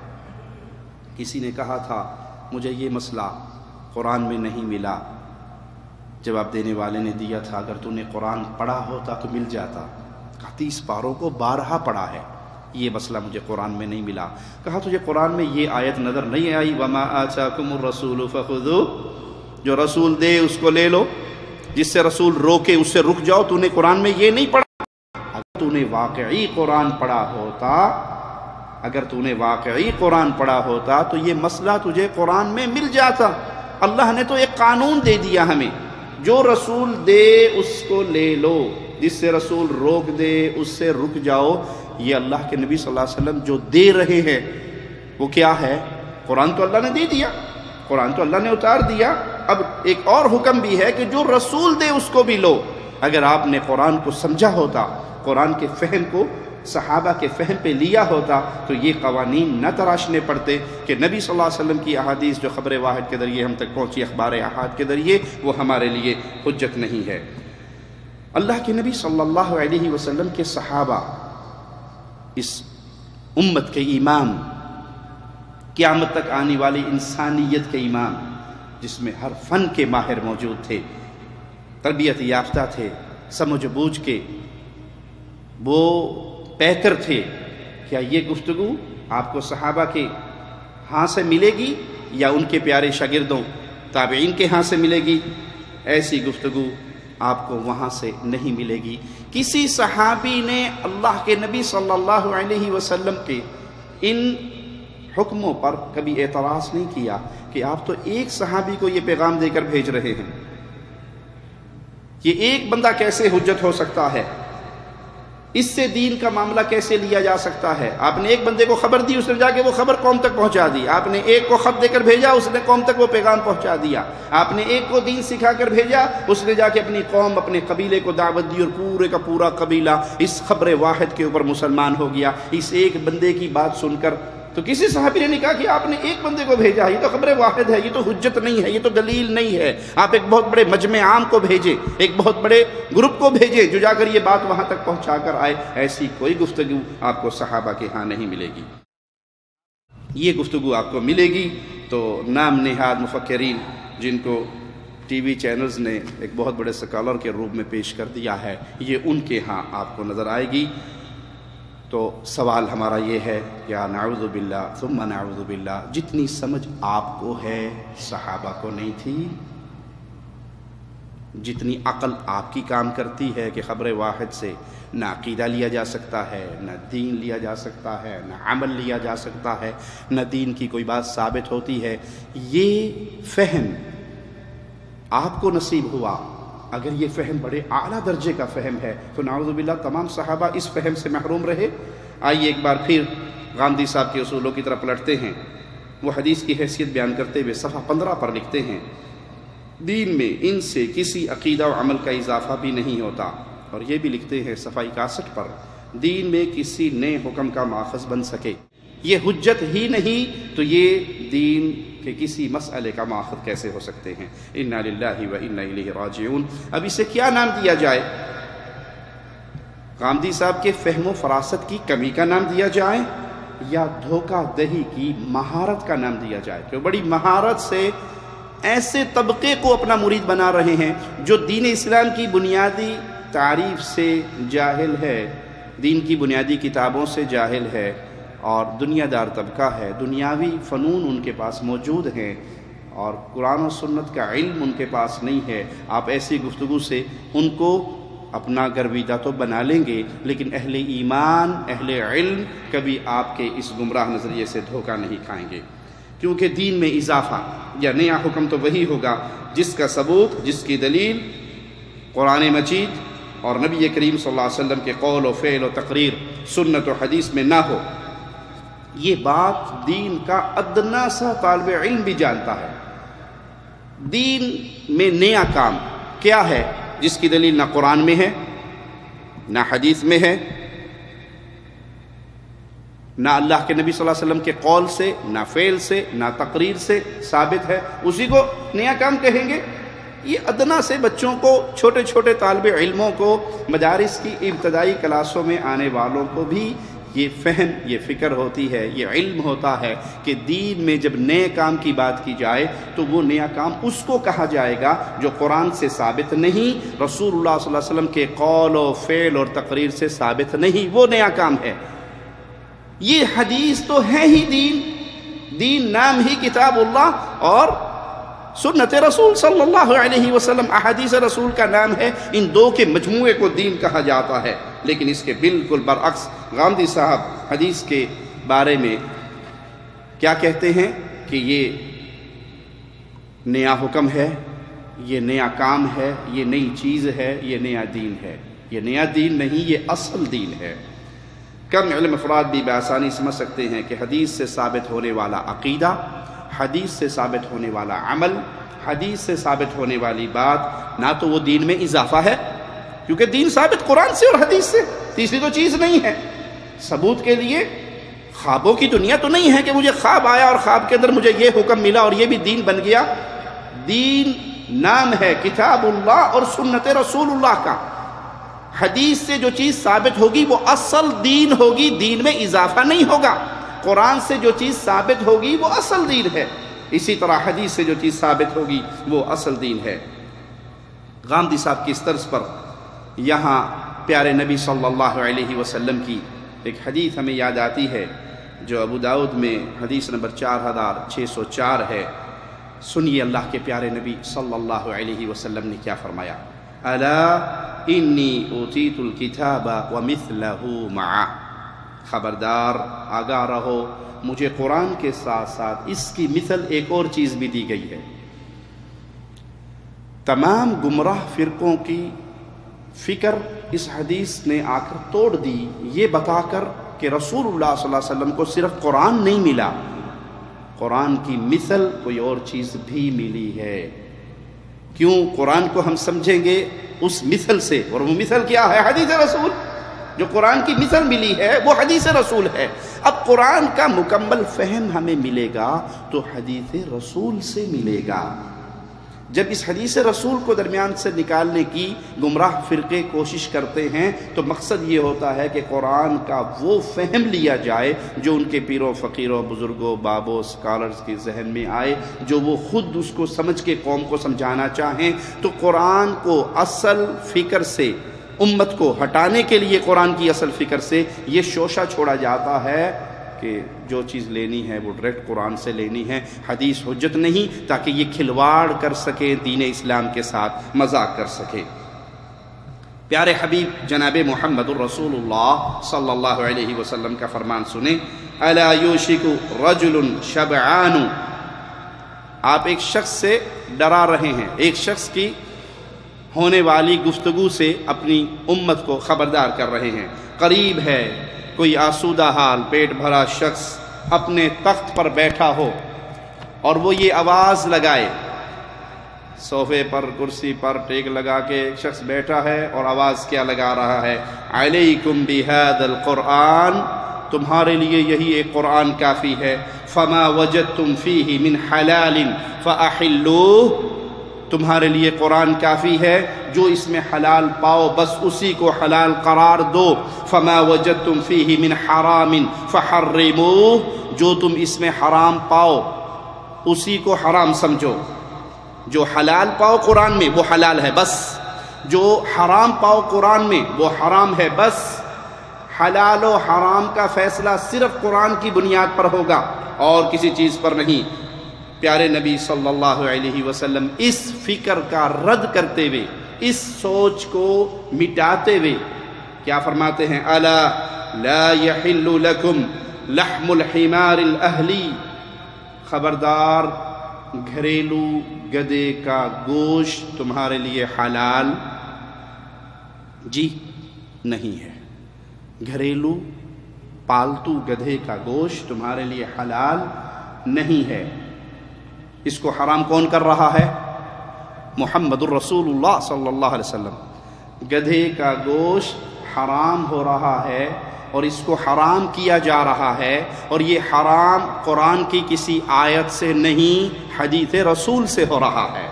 کسی نے کہا تھا مجھے یہ مسئلہ قرآن میں نہیں ملا، جواب دینے والے نے دیا تھا اگر تو نے قرآن پڑھا ہوتا تو مل جاتا۔ 30 پاروں کو بارہا پڑھا ہے، یہ مسئلہ مجھے قرآن میں نہیں ملا۔ کہا تجھے قرآن میں یہ آیت نظر نہیں آئی وَمَا آتَاكُمُ الرَّسُولُ فَخُذُوهُ، جو رسول دے اس کو لے لو، جس سے رسول روکے اس سے رک جاؤ۔ تو نے قرآن میں یہ نہیں پڑھا۔ اگر تو نے واقعی قرآن پڑھا ہوتا، اگر تو نے واقعی قرآن پڑھا ہوتا تو یہ مسئلہ تجھے قرآن میں مل جاتا۔ اللہ نے تو ایک قانون دے دیا ہمیں، جو رسول دے اس کو لے لو، جس سے رسول روک دے اس سے رک جاؤ۔ یہ اللہ کے نبی صلی اللہ علیہ وسلم جو دے رہے ہیں وہ کیا ہے؟ قرآن تو اللہ نے دے دیا، قرآن تو اللہ نے اتار دیا۔ اب ایک اور حکم بھی ہے کہ جو رسول دے اس کو بھی لو۔ اگر آپ نے قرآن کو سمجھا ہوتا، قرآن کے فہم کو صحابہ کے فہم پہ لیا ہوتا تو یہ قوانین نہ تراشنے پڑتے کہ نبی صلی اللہ علیہ وسلم کی احادیث جو خبر واحد کے ذریعے ہم تک پہنچی، اخبار احاد کے ذریعے، وہ ہمارے لیے حجت نہیں ہے۔ اللہ کے نبی صلی اللہ علیہ وسلم کے صحابہ اس امت کے امام، قیامت تک آنے والی انسانیت کے امام، جس میں ہر فن کے ماہر موجود تھے، تربیت یافتہ تھے، سمجھ بوجھ کے وہ بہتر تھے۔ کیا یہ گفتگو آپ کو صحابہ کے ہاں سے ملے گی یا ان کے پیارے شاگردوں تابعین کے ہاں سے ملے گی؟ ایسی گفتگو آپ کو وہاں سے نہیں ملے گی۔ کسی صحابی نے اللہ کے نبی صلی اللہ علیہ وسلم کے ان حکموں پر کبھی اعتراض نہیں کیا کہ آپ تو ایک صحابی کو یہ پیغام دے کر بھیج رہے ہیں، یہ ایک بندہ کیسے حجت ہو سکتا ہے، اس سے دین کا معاملہ کیسے لیا جا سکتا ہے؟ آپ نے ایک بندے کو خبر دی، اس نے جا کے وہ خبر قوم تک پہنچا دی۔ آپ نے ایک کو خط دے کر بھیجا، اس نے قوم تک وہ پیغام پہنچا دیا۔ آپ نے ایک کو دین سکھا کر بھیجا، اس نے جا کے اپنی قوم، اپنے قبیلے کو دعوت دی، اور پورے کا پورا قبیلہ اس خبر واحد کے اوپر مسلمان ہو گیا اس ایک بندے کی بات سن کر۔ تو کسی صحابی نے نہیں کہا کہ آپ نے ایک بندے کو بھیجا، یہ تو خبر واحد ہے، یہ تو حجت نہیں ہے، یہ تو دلیل نہیں ہے۔ آپ ایک بہت بڑے مجمع عام کو بھیجیں، ایک بہت بڑے گروپ کو بھیجیں جو جا کر یہ بات وہاں تک پہنچا کر آئے۔ ایسی کوئی گفتگو آپ کو صحابہ کے ہاں نہیں ملے گی۔ یہ گفتگو آپ کو ملے گی تو نام نہاد مفکرین، جن کو ٹی وی چینلز نے ایک بہت بڑے سکالر کے روپ میں پیش کر دیا ہے، یہ ان کے ہاں آپ کو نظر آئے گی۔ تو سوال ہمارا یہ ہے، یا نعوذ باللہ ثم نعوذ باللہ، جتنی سمجھ آپ کو ہے صحابہ کو نہیں تھی؟ جتنی عقل آپ کی کام کرتی ہے کہ خبر واحد سے نہ عقیدہ لیا جا سکتا ہے، نہ دین لیا جا سکتا ہے، نہ عمل لیا جا سکتا ہے، نہ دین کی کوئی بات ثابت ہوتی ہے، یہ فہم آپ کو نصیب ہوا، اگر یہ فہم بڑے اعلیٰ درجے کا فہم ہے تو نعوذ باللہ تمام صحابہ اس فہم سے محروم رہے۔ آئیے ایک بار پھر غامدی صاحب کے اصولوں کی طرف پلٹتے ہیں۔ وہ حدیث کی حیثیت بیان کرتے ہوئے صفحہ 15 پر لکھتے ہیں، دین میں ان سے کسی عقیدہ و عمل کا اضافہ بھی نہیں ہوتا۔ اور یہ بھی لکھتے ہیں صفحہ 61 پر، دین میں کسی نئے حکم کا ماخذ بن سکے، یہ حجت ہی نہیں تو یہ دین کہ کسی مسئلے کا ماخذ کیسے ہو سکتے ہیں۔ انا للہ و انا الیہ راجعون۔ اب اسے کیا نام دیا جائے؟ غامدی صاحب کے فہم و فراست کی کمی کا نام دیا جائے یا دھوکہ دہی کی مہارت کا نام دیا جائے؟ کہ بڑی مہارت سے ایسے طبقے کو اپنا مرید بنا رہے ہیں جو دین اسلام کی بنیادی تعریف سے جاہل ہے، دین کی بنیادی کتابوں سے جاہل ہے، اور دنیا دار طبقہ ہے، دنیاوی فنون ان کے پاس موجود ہیں اور قرآن و سنت کا علم ان کے پاس نہیں ہے۔ آپ ایسی گفتگو سے ان کو اپنا گرویدہ تو بنا لیں گے، لیکن اہل ایمان، اہل علم کبھی آپ کے اس گمراہ نظریے سے دھوکہ نہیں کھائیں گے، کیونکہ دین میں اضافہ یا نیا حکم تو وہی ہوگا جس کا ثبوت، جس کی دلیل قرآن مجید اور نبی کریم صلی اللہ علیہ وسلم کے قول و فعل و تقریر، سنت و حدیث میں نہ ہو۔ یہ بات دین کا ادنا سا طالب علم بھی جانتا ہے۔ دین میں نیا کام کیا ہے جس کی دلیل نہ قرآن میں ہے، نہ حدیث میں ہے، نہ اللہ کے نبی صلی اللہ علیہ وسلم کے قول سے، نہ فعل سے، نہ تقریر سے ثابت ہے، اسی کو نیا کام کہیں گے؟ یہ ادنا سے بچوں کو، چھوٹے چھوٹے طالب علموں کو، مدارس کی ابتدائی کلاسوں میں آنے والوں کو بھی یہ فہم، یہ فکر ہوتی ہے، یہ علم ہوتا ہے کہ دین میں جب نئے کام کی بات کی جائے تو وہ نیا کام اس کو کہا جائے گا جو قرآن سے ثابت نہیں، رسول اللہ صلی اللہ علیہ وسلم کے قول و فعل اور تقریر سے ثابت نہیں، وہ نیا کام ہے۔ یہ حدیث تو ہے ہی دین، دین نام ہی کتاب اللہ اور سنت رسول صلی اللہ علیہ وسلم، احادیث رسول کا نام ہے، ان دو کے مجموعے کو دین کہا جاتا ہے۔ لیکن اس کے بالکل برعکس غامدی صاحب حدیث کے بارے میں کیا کہتے ہیں کہ یہ نیا حکم ہے، یہ نیا کام ہے، یہ نئی چیز ہے، یہ نیا دین ہے۔ یہ نیا دین نہیں، یہ اصل دین ہے۔ کم علم افراد بھی بآسانی سمجھ سکتے ہیں کہ حدیث سے ثابت ہونے والا عقیدہ، حدیث سے ثابت ہونے والا عمل، حدیث سے ثابت ہونے والی بات نہ تو وہ دین میں اضافہ ہے، کیونکہ دین ثابت قرآن سے اور حدیث سے، تیسری تو چیز نہیں ہے۔ ثبوت کے لیے خوابوں کی دنیا تو نہیں ہے کہ مجھے خواب آیا اور خواب کے اندر مجھے یہ حکم ملا اور یہ بھی دین بن گیا۔ دین نام ہے کتاب اللہ اور سنت رسول اللہ کا۔ حدیث سے جو چیز ثابت ہوگی وہ اصل دین ہوگی، دین میں اضافہ نہیں ہوگا۔ قرآن سے جو چیز ثابت ہوگی وہ اصل دین ہے، اسی طرح حدیث سے جو چیز ثابت ہوگی وہ اصل دین ہے۔ غامدی صاحب کی اس طرز پر یہاں پیارے نبی صلی اللہ علیہ وسلم کی ایک حدیث ہمیں یاد آتی ہے جو ابو داؤد میں حدیث نمبر 4604 ہے۔ سنیے اللہ کے پیارے نبی صلی اللہ علیہ وسلم نے کیا فرمایا، الا انی اوتیت الکتاب ومثلہ معہ، خبردار آگاہ رہو، مجھے قرآن کے ساتھ ساتھ اس کی مثل ایک اور چیز بھی دی گئی ہے۔ تمام گمراہ فرقوں کی فکر اس حدیث نے آ کر توڑ دی، یہ بتا کر کہ رسول اللہ صلی اللہ علیہ وسلم کو صرف قرآن نہیں ملا، قرآن کی مثل کوئی اور چیز بھی ملی ہے۔ کیوں؟ قرآن کو ہم سمجھیں گے اس مثل سے، اور وہ مثل کیا ہے؟ حدیث رسول۔ جو قرآن کی مثل ملی ہے وہ حدیث رسول ہے۔ اب قرآن کا مکمل فہم ہمیں ملے گا تو حدیث رسول سے ملے گا۔ جب اس حدیث رسول کو درمیان سے نکالنے کی گمراہ فرقے کوشش کرتے ہیں تو مقصد یہ ہوتا ہے کہ قرآن کا وہ فہم لیا جائے جو ان کے پیروں، فقیروں، بزرگوں، بابوں، سکالرز کے ذہن میں آئے، جو وہ خود اس کو سمجھ کے قوم کو سمجھانا چاہیں۔ تو قرآن کو اصل فکر سے، امت کو ہٹانے کے لیے قرآن کی اصل فکر سے یہ شوشہ چھوڑا جاتا ہے کہ جو چیز لینی ہے وہ ڈائریکٹ قرآن سے لینی ہے، حدیث حجت نہیں، تاکہ یہ کھلواڑ کر سکے دین اسلام کے ساتھ، مذاق کر سکے۔ پیارے حبیب جناب محمد الرسول اللہ صلی اللہ علیہ وسلم کا فرمان سنیں، الا یوشک رجل شبعان، آپ ایک شخص سے ڈرا رہے ہیں، ایک شخص کی ہونے والی گفتگو سے اپنی امت کو خبردار کر رہے ہیں۔ قریب ہے کوئی آسودہ حال، پیٹ بھرا شخص اپنے تخت پر بیٹھا ہو اور وہ یہ آواز لگائے، صوفے پر، کرسی پر ٹیک لگا کے ایک شخص بیٹھا ہے اور آواز کیا لگا رہا ہے، علیکم بہذا القرآن، تمہارے لیے یہی ایک قرآن کافی ہے، فما وجدتم فیہ من حلال فاحلوہ، تمہارے لیے قرآن کافی ہے، جو اس میں حلال پاؤ بس اسی کو حلال قرار دو، فما وجدتم فیہ من حرام فحرموہ، جو تم اس میں حرام پاؤ اسی کو حرام سمجھو۔ جو حلال پاؤ قرآن میں وہ حلال ہے بس، جو حرام پاؤ قرآن میں وہ حرام ہے بس۔ حلال و حرام کا فیصلہ صرف قرآن کی بنیاد پر ہوگا اور کسی چیز پر نہیں۔ پیارے نبی صلی اللہ علیہ وسلم اس فکر کا رد کرتے ہوئے، اس سوچ کو مٹاتے ہوئے کیا فرماتے ہیں، الا لا یحل لکم لحم الحمار الاہلی، خبردار گھریلو گدے کا گوشت تمہارے لیے حلال جی نہیں ہے، گھریلو پالتو گدھے کا گوشت تمہارے لیے حلال نہیں ہے۔ اس کو حرام کون کر رہا ہے؟ محمد الرسول اللہ صلی اللہ علیہ وسلم۔ گدھے کا گوشت حرام ہو رہا ہے اور اس کو حرام کیا جا رہا ہے، اور یہ حرام قرآن کی کسی آیت سے نہیں، حدیث رسول سے ہو رہا ہے۔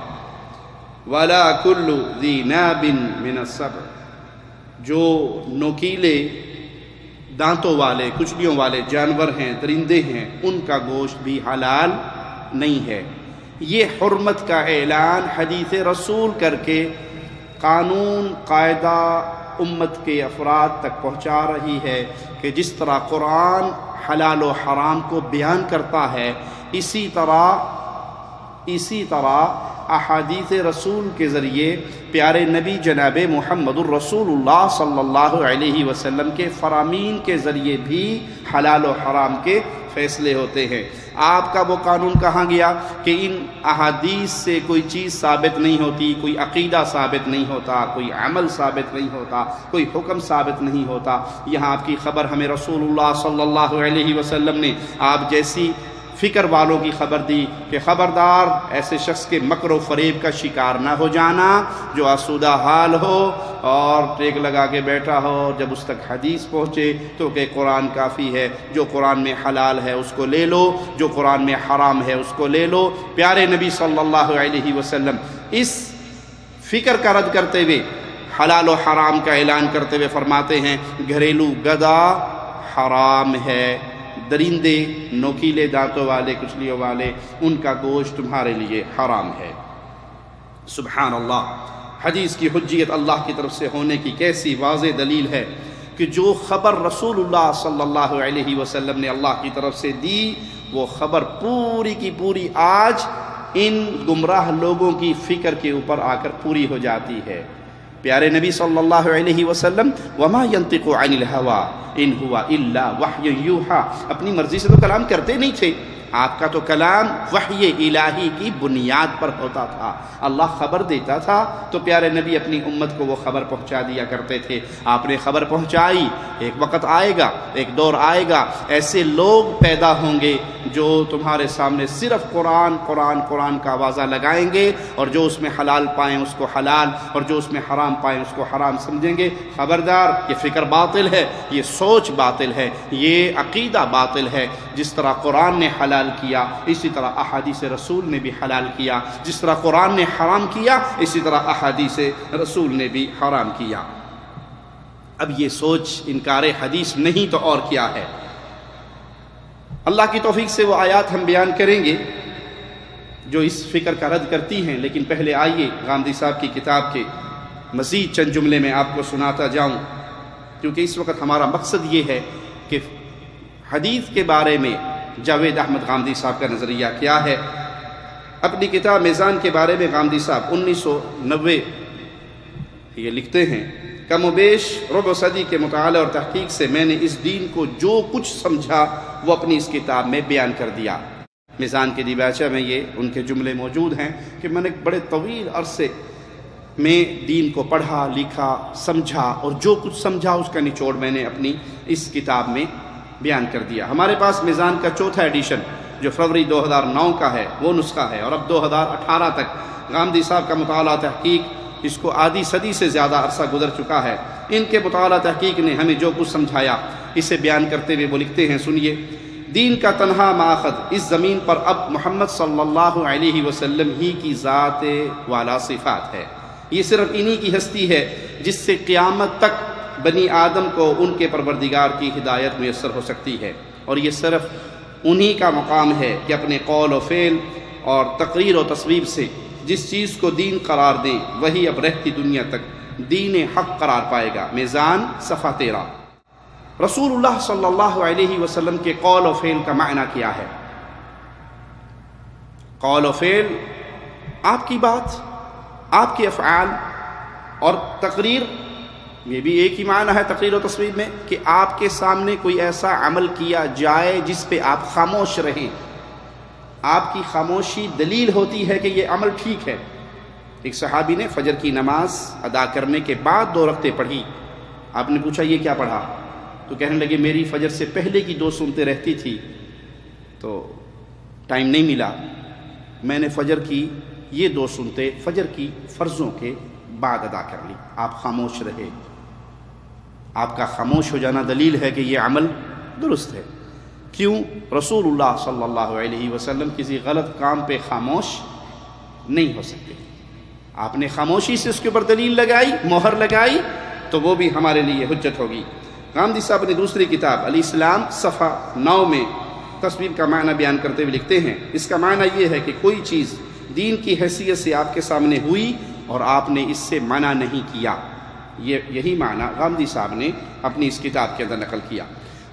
وَلَا كُلُّ ذِي نَابٍ مِّنَ السَّبْعِ، جو نوکیلے دانتوں والے کچلیوں والے جانور ہیں، درندے ہیں، ان کا گوشت بھی حلال نہیں ہے۔ یہ حرمت کا اعلان حدیث رسول کر کے قانون قاعدہ امت کے افراد تک پہنچا رہی ہے کہ جس طرح قرآن حلال و حرام کو بیان کرتا ہے، اسی طرح احادیث رسول کے ذریعے پیارے نبی جناب محمد الرسول اللہ صلی اللہ علیہ وسلم کے فرامین کے ذریعے بھی حلال و حرام کے فیصلے ہوتے ہیں۔ آپ کا وہ قانون کہاں گیا کہ ان احادیث سے کوئی چیز ثابت نہیں ہوتی، کوئی عقیدہ ثابت نہیں ہوتا، کوئی عمل ثابت نہیں ہوتا، کوئی حکم ثابت نہیں ہوتا۔ یہاں آپ کی خبر ہمیں رسول اللہ صلی اللہ علیہ وسلم نے آپ جیسی فکر والوں کی خبر دی کہ خبردار ایسے شخص کے مکر و فریب کا شکار نہ ہو جانا جو آسودہ حال ہو اور ٹیک لگا کے بیٹھا ہو، جب اس تک حدیث پہنچے تو کہ قرآن کافی ہے، جو قرآن میں حلال ہے اس کو لے لو، جو قرآن میں حرام ہے اس کو لے لو۔ پیارے نبی صلی اللہ علیہ وسلم اس فکر کا رد کرتے ہوئے، حلال و حرام کا اعلان کرتے ہوئے فرماتے ہیں گھریلو گدھا حرام ہے، درندے نوکیلے دانتوں والے کچلیوں والے ان کا گوشت تمہارے لیے حرام ہے۔ سبحان اللہ، حدیث کی حجیت اللہ کی طرف سے ہونے کی کیسی واضح دلیل ہے کہ جو خبر رسول اللہ صلی اللہ علیہ وسلم نے اللہ کی طرف سے دی، وہ خبر پوری کی پوری آج ان گمراہ لوگوں کی فکر کے اوپر آ کر پوری ہو جاتی ہے۔ پیارے نبی صلی اللہ علیہ وسلم وما ينطق عن الهوى ان هو الا وحی یوحى، اپنی مرضی سے تو کلام کرتے نہیں تھے، آپ کا تو کلام وحی الہی کی بنیاد پر ہوتا تھا، اللہ خبر دیتا تھا تو پیارے نبی اپنی امت کو وہ خبر پہنچا دیا کرتے تھے۔ آپ نے خبر پہنچائی، ایک وقت آئے گا، ایک دور آئے گا، ایسے لوگ پیدا ہوں گے جو تمہارے سامنے صرف قرآن قرآن قرآن کا آوازہ لگائیں گے، اور جو اس میں حلال پائیں اس کو حلال اور جو اس میں حرام پائیں اس کو حرام سمجھیں گے۔ خبردار، یہ فکر باطل ہے، یہ سوچ باطل ہے، یہ عقیدہ باطل ہے۔ جس طرح قرآن نے حلال کیا اسی طرح احادیث رسول نے بھی حلال کیا، جس طرح قرآن نے حرام کیا اسی طرح احادیث رسول نے بھی حرام کیا۔ اب یہ سوچ انکار حدیث نہیں تو اور کیا ہے؟ اللہ کی توفیق سے وہ آیات ہم بیان کریں گے جو اس فکر کا رد کرتی ہیں، لیکن پہلے آئیے غامدی صاحب کی کتاب کے مزید چند جملے میں آپ کو سناتا جاؤں، کیونکہ اس وقت ہمارا مقصد یہ ہے کہ حدیث کے بارے میں جاوید احمد غامدی صاحب کا نظریہ کیا ہے۔ اپنی کتاب میزان کے بارے میں غامدی صاحب 1990 یہ لکھتے ہیں، کم و بیش ربع صدی کے مطالعہ اور تحقیق سے میں نے اس دین کو جو کچھ سمجھا وہ اپنی اس کتاب میں بیان کر دیا۔ میزان کے دیباچہ میں یہ ان کے جملے موجود ہیں کہ میں نے بڑے طویل عرصے میں دین کو پڑھا، لکھا، سمجھا، اور جو کچھ سمجھا اس کا نچوڑ میں نے اپنی اس کتاب میں بیان کر دیا۔ ہمارے پاس میزان کا چوتھا ایڈیشن جو فروری 2009 کا ہے وہ نسخہ ہے، اور اب 2018 تک غامدی صاحب کا مطالعہ تحقیق، اس کو آدھی صدی سے زیادہ عرصہ گزر چکا ہے۔ ان کے مطالعہ تحقیق نے ہمیں جو کچھ سمجھایا اسے بیان کرتے ہوئے وہ لکھتے ہیں، سنیے، دین کا تنہا ماخذ اس زمین پر اب محمد صلی اللہ علیہ وسلم ہی کی ذات والا صفات ہے۔ یہ صرف انہی کی ہستی ہے جس سے قیامت تک بنی آدم کو ان کے پروردگار کی ہدایت میسر ہو سکتی ہے، اور یہ صرف انہی کا مقام ہے کہ اپنے قول و فعل اور تقریر و تصویب سے جس چیز کو دین قرار دیں وہی اب رہتی دنیا تک دین حق قرار پائے گا۔ میزان صفحہ 13۔ رسول اللہ صلی اللہ علیہ وسلم کے قول و فعل کا معنی کیا ہے؟ قول و فعل آپ کی بات، آپ کے افعال، اور تقریر یہ بھی ایک ہی معنی ہے تقریر و تصویب میں کہ آپ کے سامنے کوئی ایسا عمل کیا جائے جس پہ آپ خاموش رہیں، آپ کی خاموشی دلیل ہوتی ہے کہ یہ عمل ٹھیک ہے۔ ایک صحابی نے فجر کی نماز ادا کرنے کے بعد 2 رکعتیں پڑھی، آپ نے پوچھا یہ کیا پڑھا؟ تو کہنے لگے میری فجر سے پہلے کی 2 سنتیں رہتی تھی تو ٹائم نہیں ملا، میں نے فجر کی یہ 2 سنتیں فجر کی فرضوں کے بعد ادا کر لی۔ آپ خاموش رہے۔ آپ کا خاموش ہو جانا دلیل ہے کہ یہ عمل درست ہے۔ کیوں؟ رسول اللہ صلی اللہ علیہ وسلم کسی غلط کام پہ خاموش نہیں ہو سکتے۔ آپ نے خاموشی سے اس کے اوپر دلیل لگائی، مہر لگائی، تو وہ بھی ہمارے لیے حجت ہوگی۔ غامدی صاحب نے دوسری کتاب الاسلام صفحہ 9 میں تصویر کا معنی بیان کرتے ہوئے لکھتے ہیں، اس کا معنی یہ ہے کہ کوئی چیز دین کی حیثیت سے آپ کے سامنے ہوئی اور آپ نے اس سے منع نہیں کیا، یہی معنی غامدی صاحب نے اپنی اس کتاب کے اندر نقل کیا۔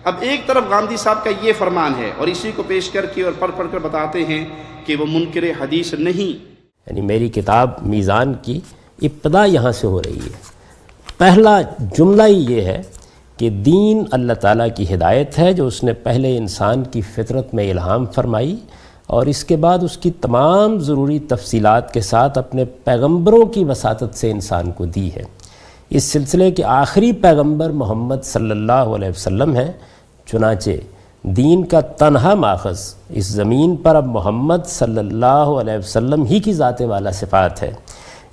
اب ایک طرف غامدی صاحب کا یہ فرمان ہے اور اسی کو پیش کر کے اور پڑھ کر بتاتے ہیں کہ وہ منکر حدیث نہیں۔ یعنی میری کتاب میزان کی ابتدا یہاں سے ہو رہی ہے۔ پہلا جملہ ہی یہ ہے کہ دین اللہ تعالیٰ کی ہدایت ہے جو اس نے پہلے انسان کی فطرت میں الہام فرمائی اور اس کے بعد اس کی تمام ضروری تفصیلات کے ساتھ اپنے پیغمبروں کی وساطت سے انسان کو دی ہے۔ اس سلسلے کے آخری پیغمبر محمد صلی اللہ علیہ وسلم ہیں، چنانچہ دین کا تنہا ماخذ اس زمین پر اب محمد صلی اللہ علیہ وسلم ہی کی ذات والا صفات ہے۔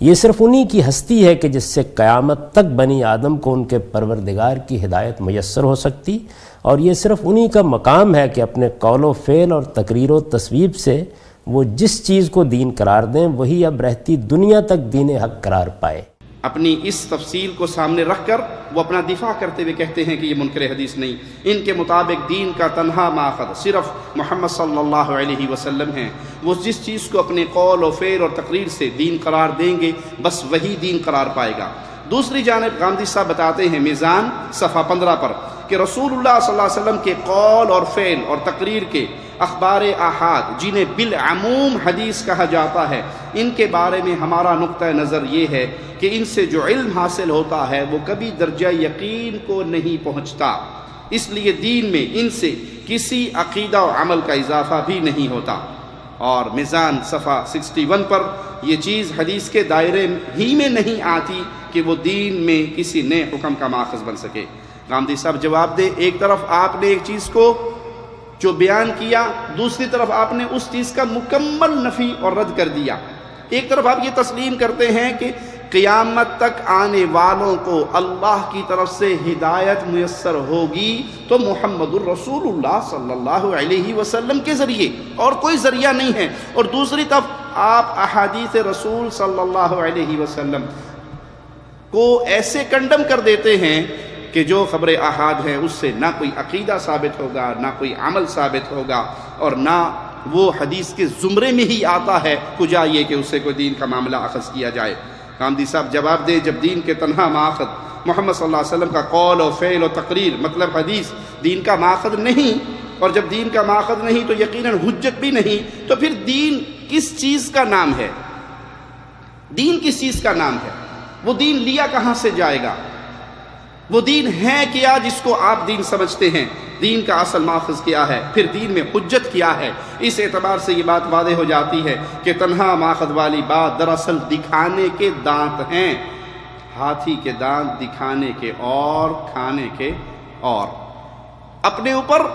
یہ صرف انہی کی ہستی ہے کہ جس سے قیامت تک بنی آدم کو ان کے پروردگار کی ہدایت میسر ہو سکتی، اور یہ صرف انہی کا مقام ہے کہ اپنے قول و فعل اور تقریر و تصویب سے وہ جس چیز کو دین قرار دیں وہی اب رہتی دنیا تک دین حق قرار پائے۔ اپنی اس تفصیل کو سامنے رکھ کر وہ اپنا دفاع کرتے ہوئے کہتے ہیں کہ یہ منکر حدیث نہیں، ان کے مطابق دین کا تنہا ماخذ صرف محمد صلی اللہ علیہ وسلم ہیں۔ وہ جس چیز کو اپنے قول و فعل اور تقریر سے دین قرار دیں گے بس وہی دین قرار پائے گا۔ دوسری جانب غامدی صاحب بتاتے ہیں میزان صفحہ 15 پر کہ رسول اللہ صلی اللہ علیہ وسلم کے قول اور فعل اور تقریر کے اخبار احاد جنہیں بالعموم حدیث کہا جاتا ہے، ان کے بارے میں ہمارا نقطہ نظر یہ ہے کہ ان سے جو علم حاصل ہوتا ہے وہ کبھی درجہ یقین کو نہیں پہنچتا، اس لیے دین میں ان سے کسی عقیدہ و عمل کا اضافہ بھی نہیں ہوتا۔ اور میزان صفحہ 61 پر یہ چیز حدیث کے دائرے ہی میں نہیں آتی کہ وہ دین میں کسی نئے حکم کا ماخذ بن سکے۔ غامدی صاحب جواب دے، ایک طرف آپ نے ایک چیز کو جو بیان کیا، دوسری طرف آپ نے اس چیز کا مکمل نفی اور رد کر دیا۔ ایک طرف آپ یہ تسلیم کرتے ہیں کہ قیامت تک آنے والوں کو اللہ کی طرف سے ہدایت میسر ہوگی تو محمد الرسول اللہ صلی اللہ علیہ وسلم کے ذریعے، اور کوئی ذریعہ نہیں ہے، اور دوسری طرف آپ احادیث رسول صلی اللہ علیہ وسلم کو ایسے کنڈم کر دیتے ہیں کہ جو خبر احاد ہیں اس سے نہ کوئی عقیدہ ثابت ہوگا، نہ کوئی عمل ثابت ہوگا، اور نہ وہ حدیث کے زمرے میں ہی آتا ہے کجا یہ کہ اس سے کوئی دین کا معاملہ اخذ کیا جائے۔ غامدی صاحب جواب دے، جب دین کے تنہا ماخذ محمد صلی اللہ علیہ وسلم کا قول و فعل و تقریر مطلب حدیث دین کا ماخذ نہیں، اور جب دین کا ماخذ نہیں تو یقیناً حجت بھی نہیں، تو پھر دین کس چیز کا نام ہے؟ دین کس چیز کا نام ہے؟ وہ دین لیا کہاں سے جائے گا؟ وہ دین ہے کیا جس کو آپ دین سمجھتے ہیں؟ دین کا اصل ماخذ کیا ہے؟ پھر دین میں حجت کیا ہے؟ اس اعتبار سے یہ بات واضح ہو جاتی ہے کہ تنہا ماخذ والی بات دراصل دکھانے کے دانت ہیں، ہاتھی کے دانت دکھانے کے اور کھانے کے اور۔ اپنے اوپر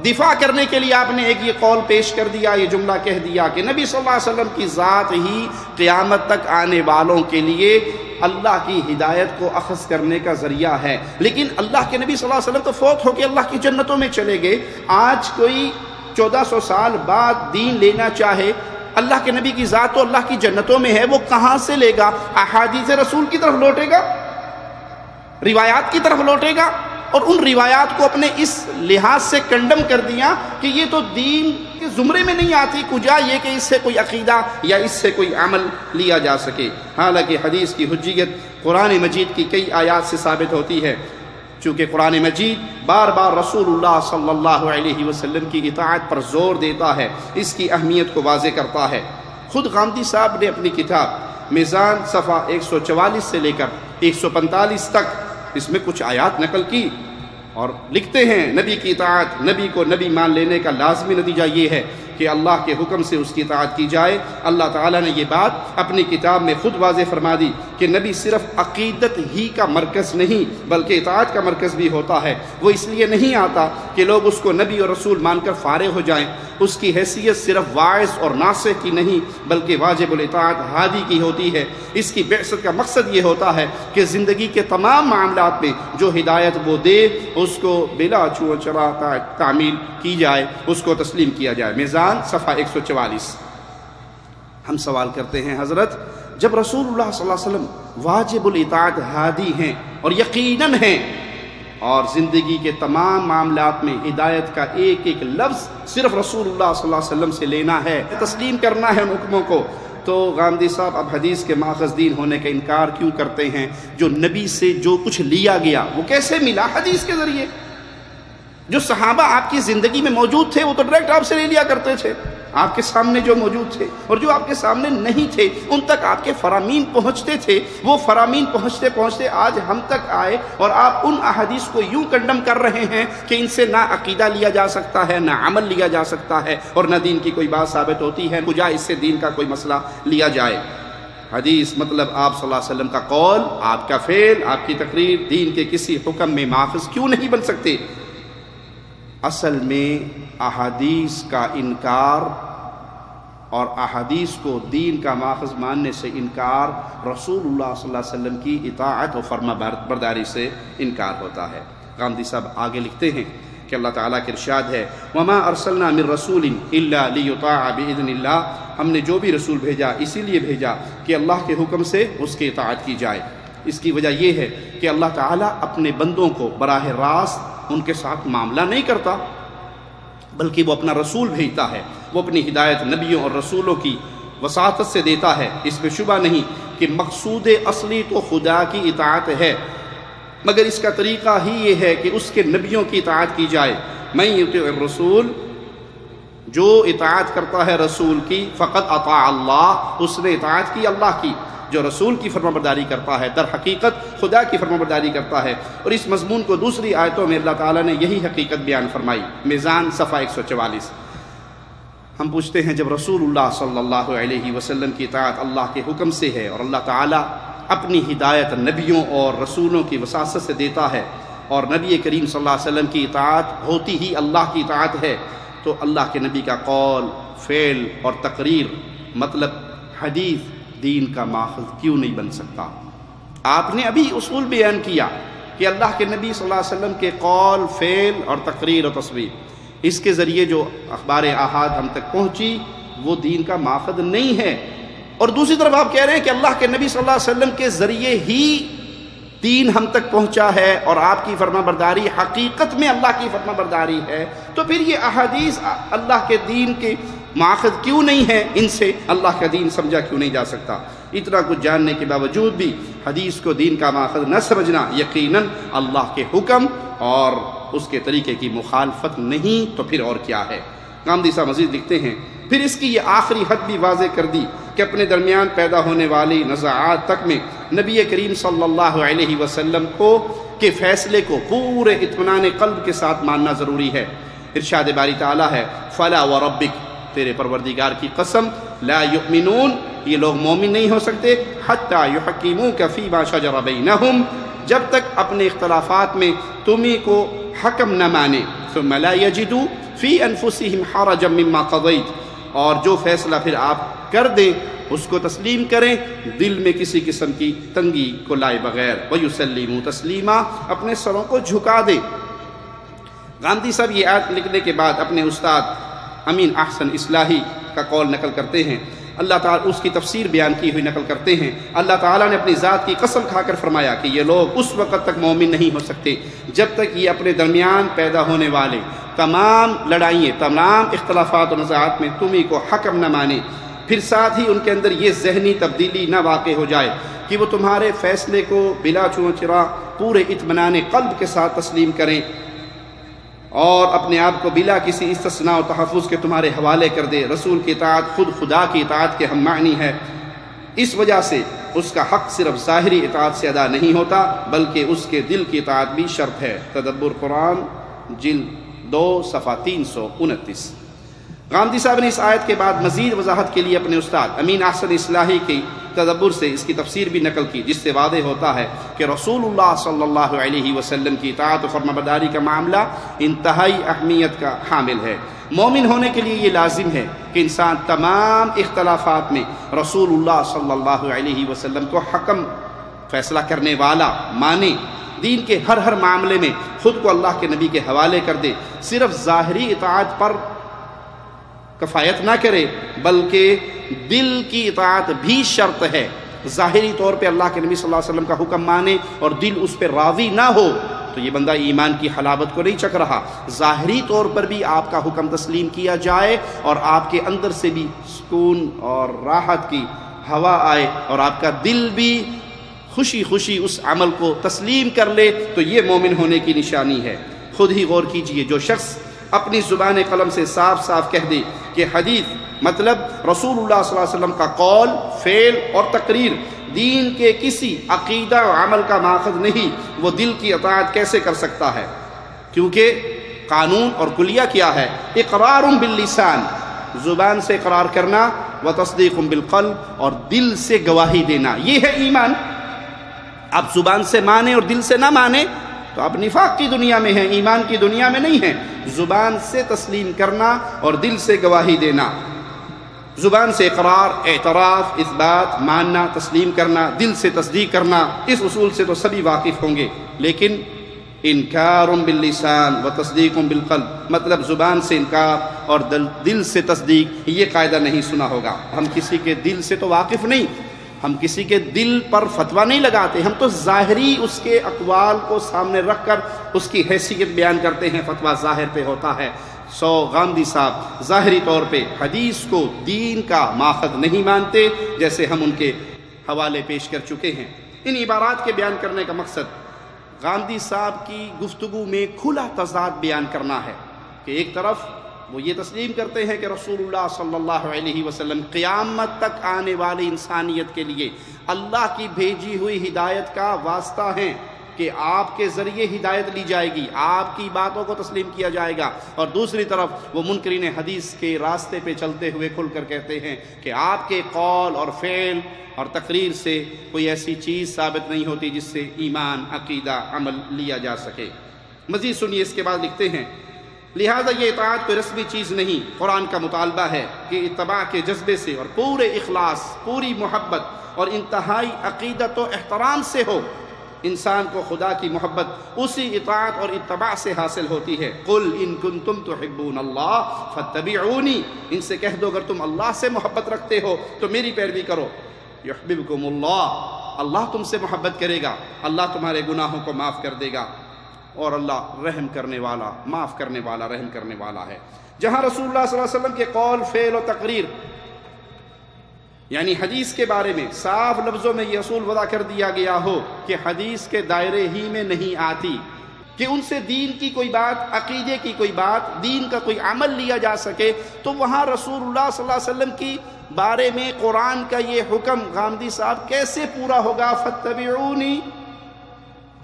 دفاع کرنے کے لیے آپ نے ایک یہ قول پیش کر دیا، یہ جملہ کہہ دیا کہ نبی صلی اللہ علیہ وسلم کی ذات ہی قیامت تک آنے والوں کے لیے اللہ کی ہدایت کو اخذ کرنے کا ذریعہ ہے، لیکن اللہ کے نبی صلی اللہ علیہ وسلم تو فوت ہو کے اللہ کی جنتوں میں چلے گئے۔ آج کوئی 1400 سال بعد دین لینا چاہے، اللہ کے نبی کی ذات تو اللہ کی جنتوں میں ہے، وہ کہاں سے لے گا؟ احادیث رسول کی طرف لوٹے گا، روایات کی طرف لوٹے گا، اور ان روایات کو اپنے اس لحاظ سے کنڈم کر دیا کہ یہ تو دین کے زمرے میں نہیں آتی، کجا یہ کہ اس سے کوئی عقیدہ یا اس سے کوئی عمل لیا جا سکے۔ حالانکہ حدیث کی حجیت قرآن مجید کی کئی آیات سے ثابت ہوتی ہے، چونکہ قرآن مجید بار بار رسول اللہ صلی اللہ علیہ وسلم کی اطاعت پر زور دیتا ہے، اس کی اہمیت کو واضح کرتا ہے۔ خود غامدی صاحب نے اپنی کتاب میزان صفحہ 144 سے لے کر 145 تک اس میں کچھ آیات نقل کی اور لکھتے ہیں نبی کی اطاعت، نبی کو نبی مان لینے کا لازمی نتیجہ یہ ہے کہ اللہ کے حکم سے اس کی اطاعت کی جائے۔ اللہ تعالیٰ نے یہ بات اپنی کتاب میں خود واضح فرما دی کہ نبی صرف عقیدت ہی کا مرکز نہیں بلکہ اطاعت کا مرکز بھی ہوتا ہے۔ وہ اس لیے نہیں آتا کہ لوگ اس کو نبی اور رسول مان کر فارغ ہو جائیں، اس کی حیثیت صرف واعظ اور ناصح کی نہیں بلکہ واجب الاطاعت ہادی کی ہوتی ہے۔ اس کی بعثت کا مقصد یہ ہوتا ہے کہ زندگی کے تمام معاملات میں جو ہدایت وہ دے اس کو بلا چھوڑ چرا تعمیل کی جائے، اس کو تسلیم کیا جائے۔ میزان صفحہ 144۔ ہم سوال کرتے ہیں حضرت، جب رسول اللہ صلی اللہ علیہ وسلم واجب الاطاعت ہادی ہیں اور یقیناً ہیں، اور زندگی کے تمام معاملات میں ہدایت کا ایک ایک لفظ صرف رسول اللہ صلی اللہ علیہ وسلم سے لینا ہے، تسلیم کرنا ہے ان حکموں کو، تو غامدی صاحب اب حدیث کے ماخذ دین ہونے کا انکار کیوں کرتے ہیں؟ جو نبی سے جو کچھ لیا گیا وہ کیسے ملا حدیث کے ذریعے؟ جو صحابہ آپ کی زندگی میں موجود تھے وہ تو ڈائریکٹ آپ سے لے لیا کرتے تھے، آپ کے سامنے جو موجود تھے، اور جو آپ کے سامنے نہیں تھے ان تک آپ کے فرامین پہنچتے تھے۔ وہ فرامین پہنچتے پہنچتے آج ہم تک آئے اور آپ ان احادیث کو یوں کنڈم کر رہے ہیں کہ ان سے نہ عقیدہ لیا جا سکتا ہے، نہ عمل لیا جا سکتا ہے، اور نہ دین کی کوئی بات ثابت ہوتی ہے، بجائے اس سے دین کا کوئی مسئلہ لیا جائے۔ حدیث مطلب آپ صلی اللہ علیہ وسلم کا قول، آپ کا فعل، آپ کی تقریر دین کے کسی حکم میں ماخذ کیوں نہیں بن سکتے؟ اصل میں احادیث کا انکار اور احادیث کو دین کا ماخذ ماننے سے انکار رسول اللہ صلی اللہ علیہ وسلم کی اطاعت و فرما برداری سے انکار ہوتا ہے۔ غامدی صاحب آگے لکھتے ہیں کہ اللہ تعالیٰ کے ارشاد ہے وَمَا أَرْسَلْنَا مِن رَسُولٍ إِلَّا لِيُطَاعَ بِإِذْنِ اللَّهِ، ہم نے جو بھی رسول بھیجا اسی لیے بھیجا کہ اللہ کے حکم سے اس کی اطاعت کی جائے۔ اس کی وجہ یہ ہے کہ اللہ تعالیٰ اپنے بندوں کو براہ راست ان کے ساتھ معاملہ نہیں کرتا بلکہ وہ اپنا رسول بھیجتا ہے، وہ اپنی ہدایت نبیوں اور رسولوں کی وساطت سے دیتا ہے۔ اس میں شبہ نہیں کہ مقصود اصلی تو خدا کی اطاعت ہے، مگر اس کا طریقہ ہی یہ ہے کہ اس کے نبیوں کی اطاعت کی جائے۔ من یطیع الرسول، جو اطاعت کرتا ہے رسول کی، فقط اطاع اللہ، اس نے اطاعت کی اللہ کی۔ جو رسول کی فرمانبرداری کرتا ہے در حقیقت خدا کی فرمانبرداری کرتا ہے، اور اس مضمون کو دوسری آیتوں میں اللہ تعالیٰ نے یہی حقیقت بیان فرمائی۔ میزان صفحہ 144۔ ہم پوچھتے ہیں جب رسول اللہ صلی اللہ علیہ وسلم کی اطاعت اللہ کے حکم سے ہے اور اللہ تعالیٰ اپنی ہدایت نبیوں اور رسولوں کی وساطت سے دیتا ہے، اور نبی کریم صلی اللہ علیہ وسلم کی اطاعت ہوتی ہی اللہ کی اطاعت ہے، تو اللہ کے نبی کا قول، فعل اور تقریر مطلب حدیث دین کا ماخذ کیوں نہیں بن سکتا؟ آپ نے ابھی اصول بیان کیا کہ اللہ کے نبی صلی اللہ علیہ وسلم کے قول، فعل اور تقریر اور تصویر، اس کے ذریعے جو اخبار احاد ہم تک پہنچی وہ دین کا ماخذ نہیں ہے، اور دوسری طرف آپ کہہ رہے ہیں کہ اللہ کے نبی صلی اللہ علیہ وسلم کے ذریعے ہی دین ہم تک پہنچا ہے اور آپ کی فرما برداری حقیقت میں اللہ کی فرما برداری ہے، تو پھر یہ احادیث اللہ کے دین کے ماخذ کیوں نہیں ہے؟ ان سے اللہ کا دین سمجھا کیوں نہیں جا سکتا؟ اتنا کچھ جاننے کے باوجود بھی حدیث کو دین کا ماخذ نہ سمجھنا یقیناً اللہ کے حکم اور اس کے طریقے کی مخالفت نہیں تو پھر اور کیا ہے؟ غامدی صاحب مزید لکھتے ہیں پھر اس کی یہ آخری حد بھی واضح کر دی کہ اپنے درمیان پیدا ہونے والی نزاعات تک میں نبی کریم صلی اللہ علیہ وسلم کے فیصلے کو پورے اطمینان قلب کے ساتھ ماننا ضروری ہے۔ ارشاد باری تعالیٰ ہے فَلَا وَرَبِّكَ، تیرے پروردگار کی قسم، لا یؤمنون، یہ لوگ مومن نہیں ہو سکتے، حتی یحکموک فیما شجر بینہم، جب تک اپنے اختلافات میں تمہیں کو حکم نہ مانے، ثم لا یجدوا فی انفسہم حرجا مما قضیت، اور جو فیصلہ پھر آپ کر دیں اس کو تسلیم کریں، دل میں کسی قسم کی تنگی کو لائے بغیر، ویسلموا تسلیما، اپنے سروں کو جھکا دیں۔ غامدی صاحب یہ آیت لکھنے کے بعد اپنے استاد امین احسن اصلاحی کا قول نقل کرتے ہیں، اللہ تعالیٰ اس کی تفسیر بیان کی ہوئی نقل کرتے ہیں، اللہ تعالیٰ نے اپنی ذات کی قسم کھا کر فرمایا کہ یہ لوگ اس وقت تک مومن نہیں ہو سکتے جب تک یہ اپنے درمیان پیدا ہونے والے تمام لڑائییں، تمام اختلافات و نزاعات میں تمہیں کو حکم نہ مانے، پھر ساتھ ہی ان کے اندر یہ ذہنی تبدیلی نہ واقع ہو جائے کہ وہ تمہارے فیصلے کو بلا چونچرا پورے اطمینان قلب کے ساتھ تسلیم کریں اور اپنے آپ کو بلا کسی استثناء و تحفظ کے تمہارے حوالے کر دے۔ رسول کی اطاعت خود خدا کی اطاعت کے ہم معنی ہے، اس وجہ سے اس کا حق صرف ظاہری اطاعت سے ادا نہیں ہوتا بلکہ اس کے دل کی اطاعت بھی شرط ہے۔ تدبر قرآن جلد 2 صفحہ 329۔ غامدی صاحب نے اس آیت کے بعد مزید وضاحت کے لیے اپنے استاد امین احسن اصلاحی کی تدبر سے اس کی تفسیر بھی نقل کی، جس سے واضح ہوتا ہے کہ رسول اللہ صلی اللہ علیہ وسلم کی اطاعت و فرمانبرداری کا معاملہ انتہائی اہمیت کا حامل ہے۔ مومن ہونے کے لیے یہ لازم ہے کہ انسان تمام اختلافات میں رسول اللہ صلی اللہ علیہ وسلم کو حکم فیصلہ کرنے والا مانے، دین کے ہر معاملے میں خود کو اللہ کے نبی کے حوالے کر دے، صرف ظاہری اطاعت پر کفایت نہ کرے بلکہ دل کی اطاعت بھی شرط ہے۔ ظاہری طور پہ اللہ کے نبی صلی اللہ علیہ وسلم کا حکم مانے اور دل اس پہ راضی نہ ہو تو یہ بندہ ایمان کی حلاوت کو نہیں چکھ رہا۔ ظاہری طور پر بھی آپ کا حکم تسلیم کیا جائے اور آپ کے اندر سے بھی سکون اور راحت کی ہوا آئے اور آپ کا دل بھی خوشی خوشی اس عمل کو تسلیم کر لے تو یہ مومن ہونے کی نشانی ہے۔ خود ہی غور کیجئے، جو شخص اپنی زبان قلم سے صاف صاف کہہ دے کہ حدیث مطلب رسول اللہ صلی اللہ علیہ وسلم کا قول، فعل اور تقریر دین کے کسی عقیدہ و عمل کا ماخذ نہیں، وہ دل کی اطاعت کیسے کر سکتا ہے؟ کیونکہ قانون اور کلیہ کیا ہے؟ اقرار باللسان، زبان سے اقرار کرنا، و تصدیق بالقلب، اور دل سے گواہی دینا، یہ ہے ایمان۔ آپ زبان سے مانے اور دل سے نہ مانے تو آپ نفاق کی دنیا میں ہیں، ایمان کی دنیا میں نہیں ہیں۔ زبان سے تسلیم کرنا اور دل سے گواہی دینا، زبان سے اقرار، اعتراف، اثبات، ماننا، تسلیم کرنا، دل سے تصدیق کرنا، اس اصول سے تو سبھی واقف ہوں گے۔ لیکن انکار باللسان و تصدیق بالقلب، مطلب زبان سے انکار اور دل سے تصدیق، یہ قاعدہ نہیں سنا ہوگا۔ ہم کسی کے دل سے تو واقف نہیں، ہم کسی کے دل پر فتویٰ نہیں لگاتے، ہم تو ظاہری اس کے اقوال کو سامنے رکھ کر اس کی حیثیت بیان کرتے ہیں، فتویٰ ظاہر پہ ہوتا ہے۔ غامدی صاحب ظاہری طور پہ حدیث کو دین کا ماخذ نہیں مانتے، جیسے ہم ان کے حوالے پیش کر چکے ہیں۔ ان عبارات کے بیان کرنے کا مقصد غامدی صاحب کی گفتگو میں کھلا تضاد بیان کرنا ہے کہ ایک طرف وہ یہ تسلیم کرتے ہیں کہ رسول اللہ صلی اللہ علیہ وسلم قیامت تک آنے والی انسانیت کے لیے اللہ کی بھیجی ہوئی ہدایت کا واسطہ ہیں کہ آپ کے ذریعے ہدایت لی جائے گی، آپ کی باتوں کو تسلیم کیا جائے گا، اور دوسری طرف وہ منکرین حدیث کے راستے پہ چلتے ہوئے کھل کر کہتے ہیں کہ آپ کے قول اور فعل اور تقریر سے کوئی ایسی چیز ثابت نہیں ہوتی جس سے ایمان، عقیدہ، عمل لیا جا سکے۔ مزید سنیے، اس کے بعد لکھتے ہیں لہذا یہ اطاعت کوئی رسمی چیز نہیں، قرآن کا مطالبہ ہے کہ اتباع کے جذبے سے اور پورے اخلاص، پوری محبت اور انتہائی عقیدت و احترام سے ہو۔ انسان کو خدا کی محبت اسی اطاعت اور اتباع سے حاصل ہوتی ہے۔ قل ان کنتم تحبون اللہ فاتبعونی، ان سے کہہ دو اگر تم اللہ سے محبت رکھتے ہو تو میری پیروی کرو۔ یحببکم اللہ، اللہ تم سے محبت کرے گا، اللہ تمہارے گناہوں کو معاف کر دے گا، اور اللہ رحم کرنے والا، معاف کرنے والا، رحم کرنے والا ہے۔ جہاں رسول اللہ صلی اللہ علیہ وسلم کے قول، فعل و تقریر یعنی حدیث کے بارے میں صاف لفظوں میں یہ اصول وضع کر دیا گیا ہو کہ حدیث کے دائرے ہی میں نہیں آتی کہ ان سے دین کی کوئی بات، عقیدے کی کوئی بات، دین کا کوئی عمل لیا جا سکے، تو وہاں رسول اللہ صلی اللہ علیہ وسلم کی بارے میں قرآن کا یہ حکم غامدی صاحب کیسے پورا ہوگا؟ فاتبعونی،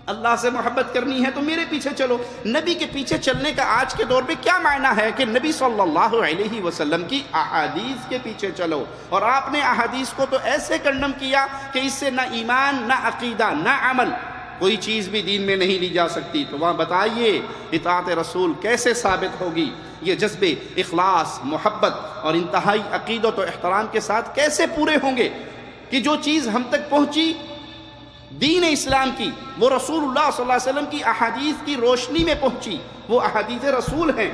اللہ سے محبت کرنی ہے تو میرے پیچھے چلو۔ نبی کے پیچھے چلنے کا آج کے دور پہ کیا معنی ہے کہ نبی صلی اللہ علیہ وسلم کی احادیث کے پیچھے چلو، اور آپ نے احادیث کو تو ایسے کنڈم کیا کہ اس سے نہ ایمان، نہ عقیدہ، نہ عمل، کوئی چیز بھی دین میں نہیں لی جا سکتی۔ تو وہاں بتائیے اطاعت رسول کیسے ثابت ہوگی؟ یہ جذبے اخلاص، محبت اور انتہائی عقیدت و احترام کے ساتھ کیسے پورے ہوں گے کہ جو چیز ہم تک پہنچی دین اسلام کی، وہ رسول اللہ صلی اللہ علیہ وسلم کی احادیث کی روشنی میں پہنچی، وہ احادیث رسول ہیں،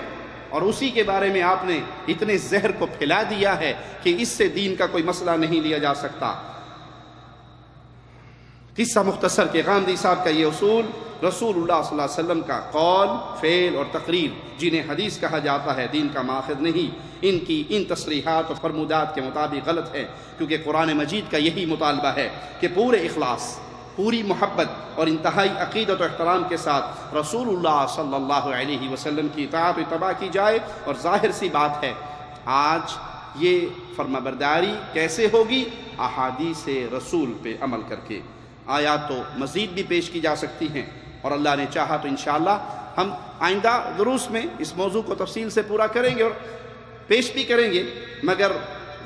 اور اسی کے بارے میں آپ نے اتنے زہر کو پھیلا دیا ہے کہ اس سے دین کا کوئی مسئلہ نہیں لیا جا سکتا۔ قصہ مختصر کہ غامدی صاحب کا یہ اصول رسول اللہ صلی اللہ علیہ وسلم کا قول، فعل اور تقریر جنہیں حدیث کہا جاتا ہے دین کا ماخذ نہیں، ان کی ان تصریحات اور فرمودات کے مطابق غلط ہے، کیونکہ قرآن مجید کا یہی مطالبہ ہے کہ پورے اخلاص، پوری محبت اور انتہائی عقیدت و احترام کے ساتھ رسول اللہ صلی اللہ علیہ وسلم کی اطاعت و اتباع کی جائے۔ اور ظاہر سی بات ہے آج یہ فرمانبرداری کیسے ہوگی؟ احادیث رسول پہ عمل کر کے۔ آیات تو مزید بھی پیش کی جا سکتی ہیں، اور اللہ نے چاہا تو انشاءاللہ ہم آئندہ دروس میں اس موضوع کو تفصیل سے پورا کریں گے، اور پیش بھی کریں گے، مگر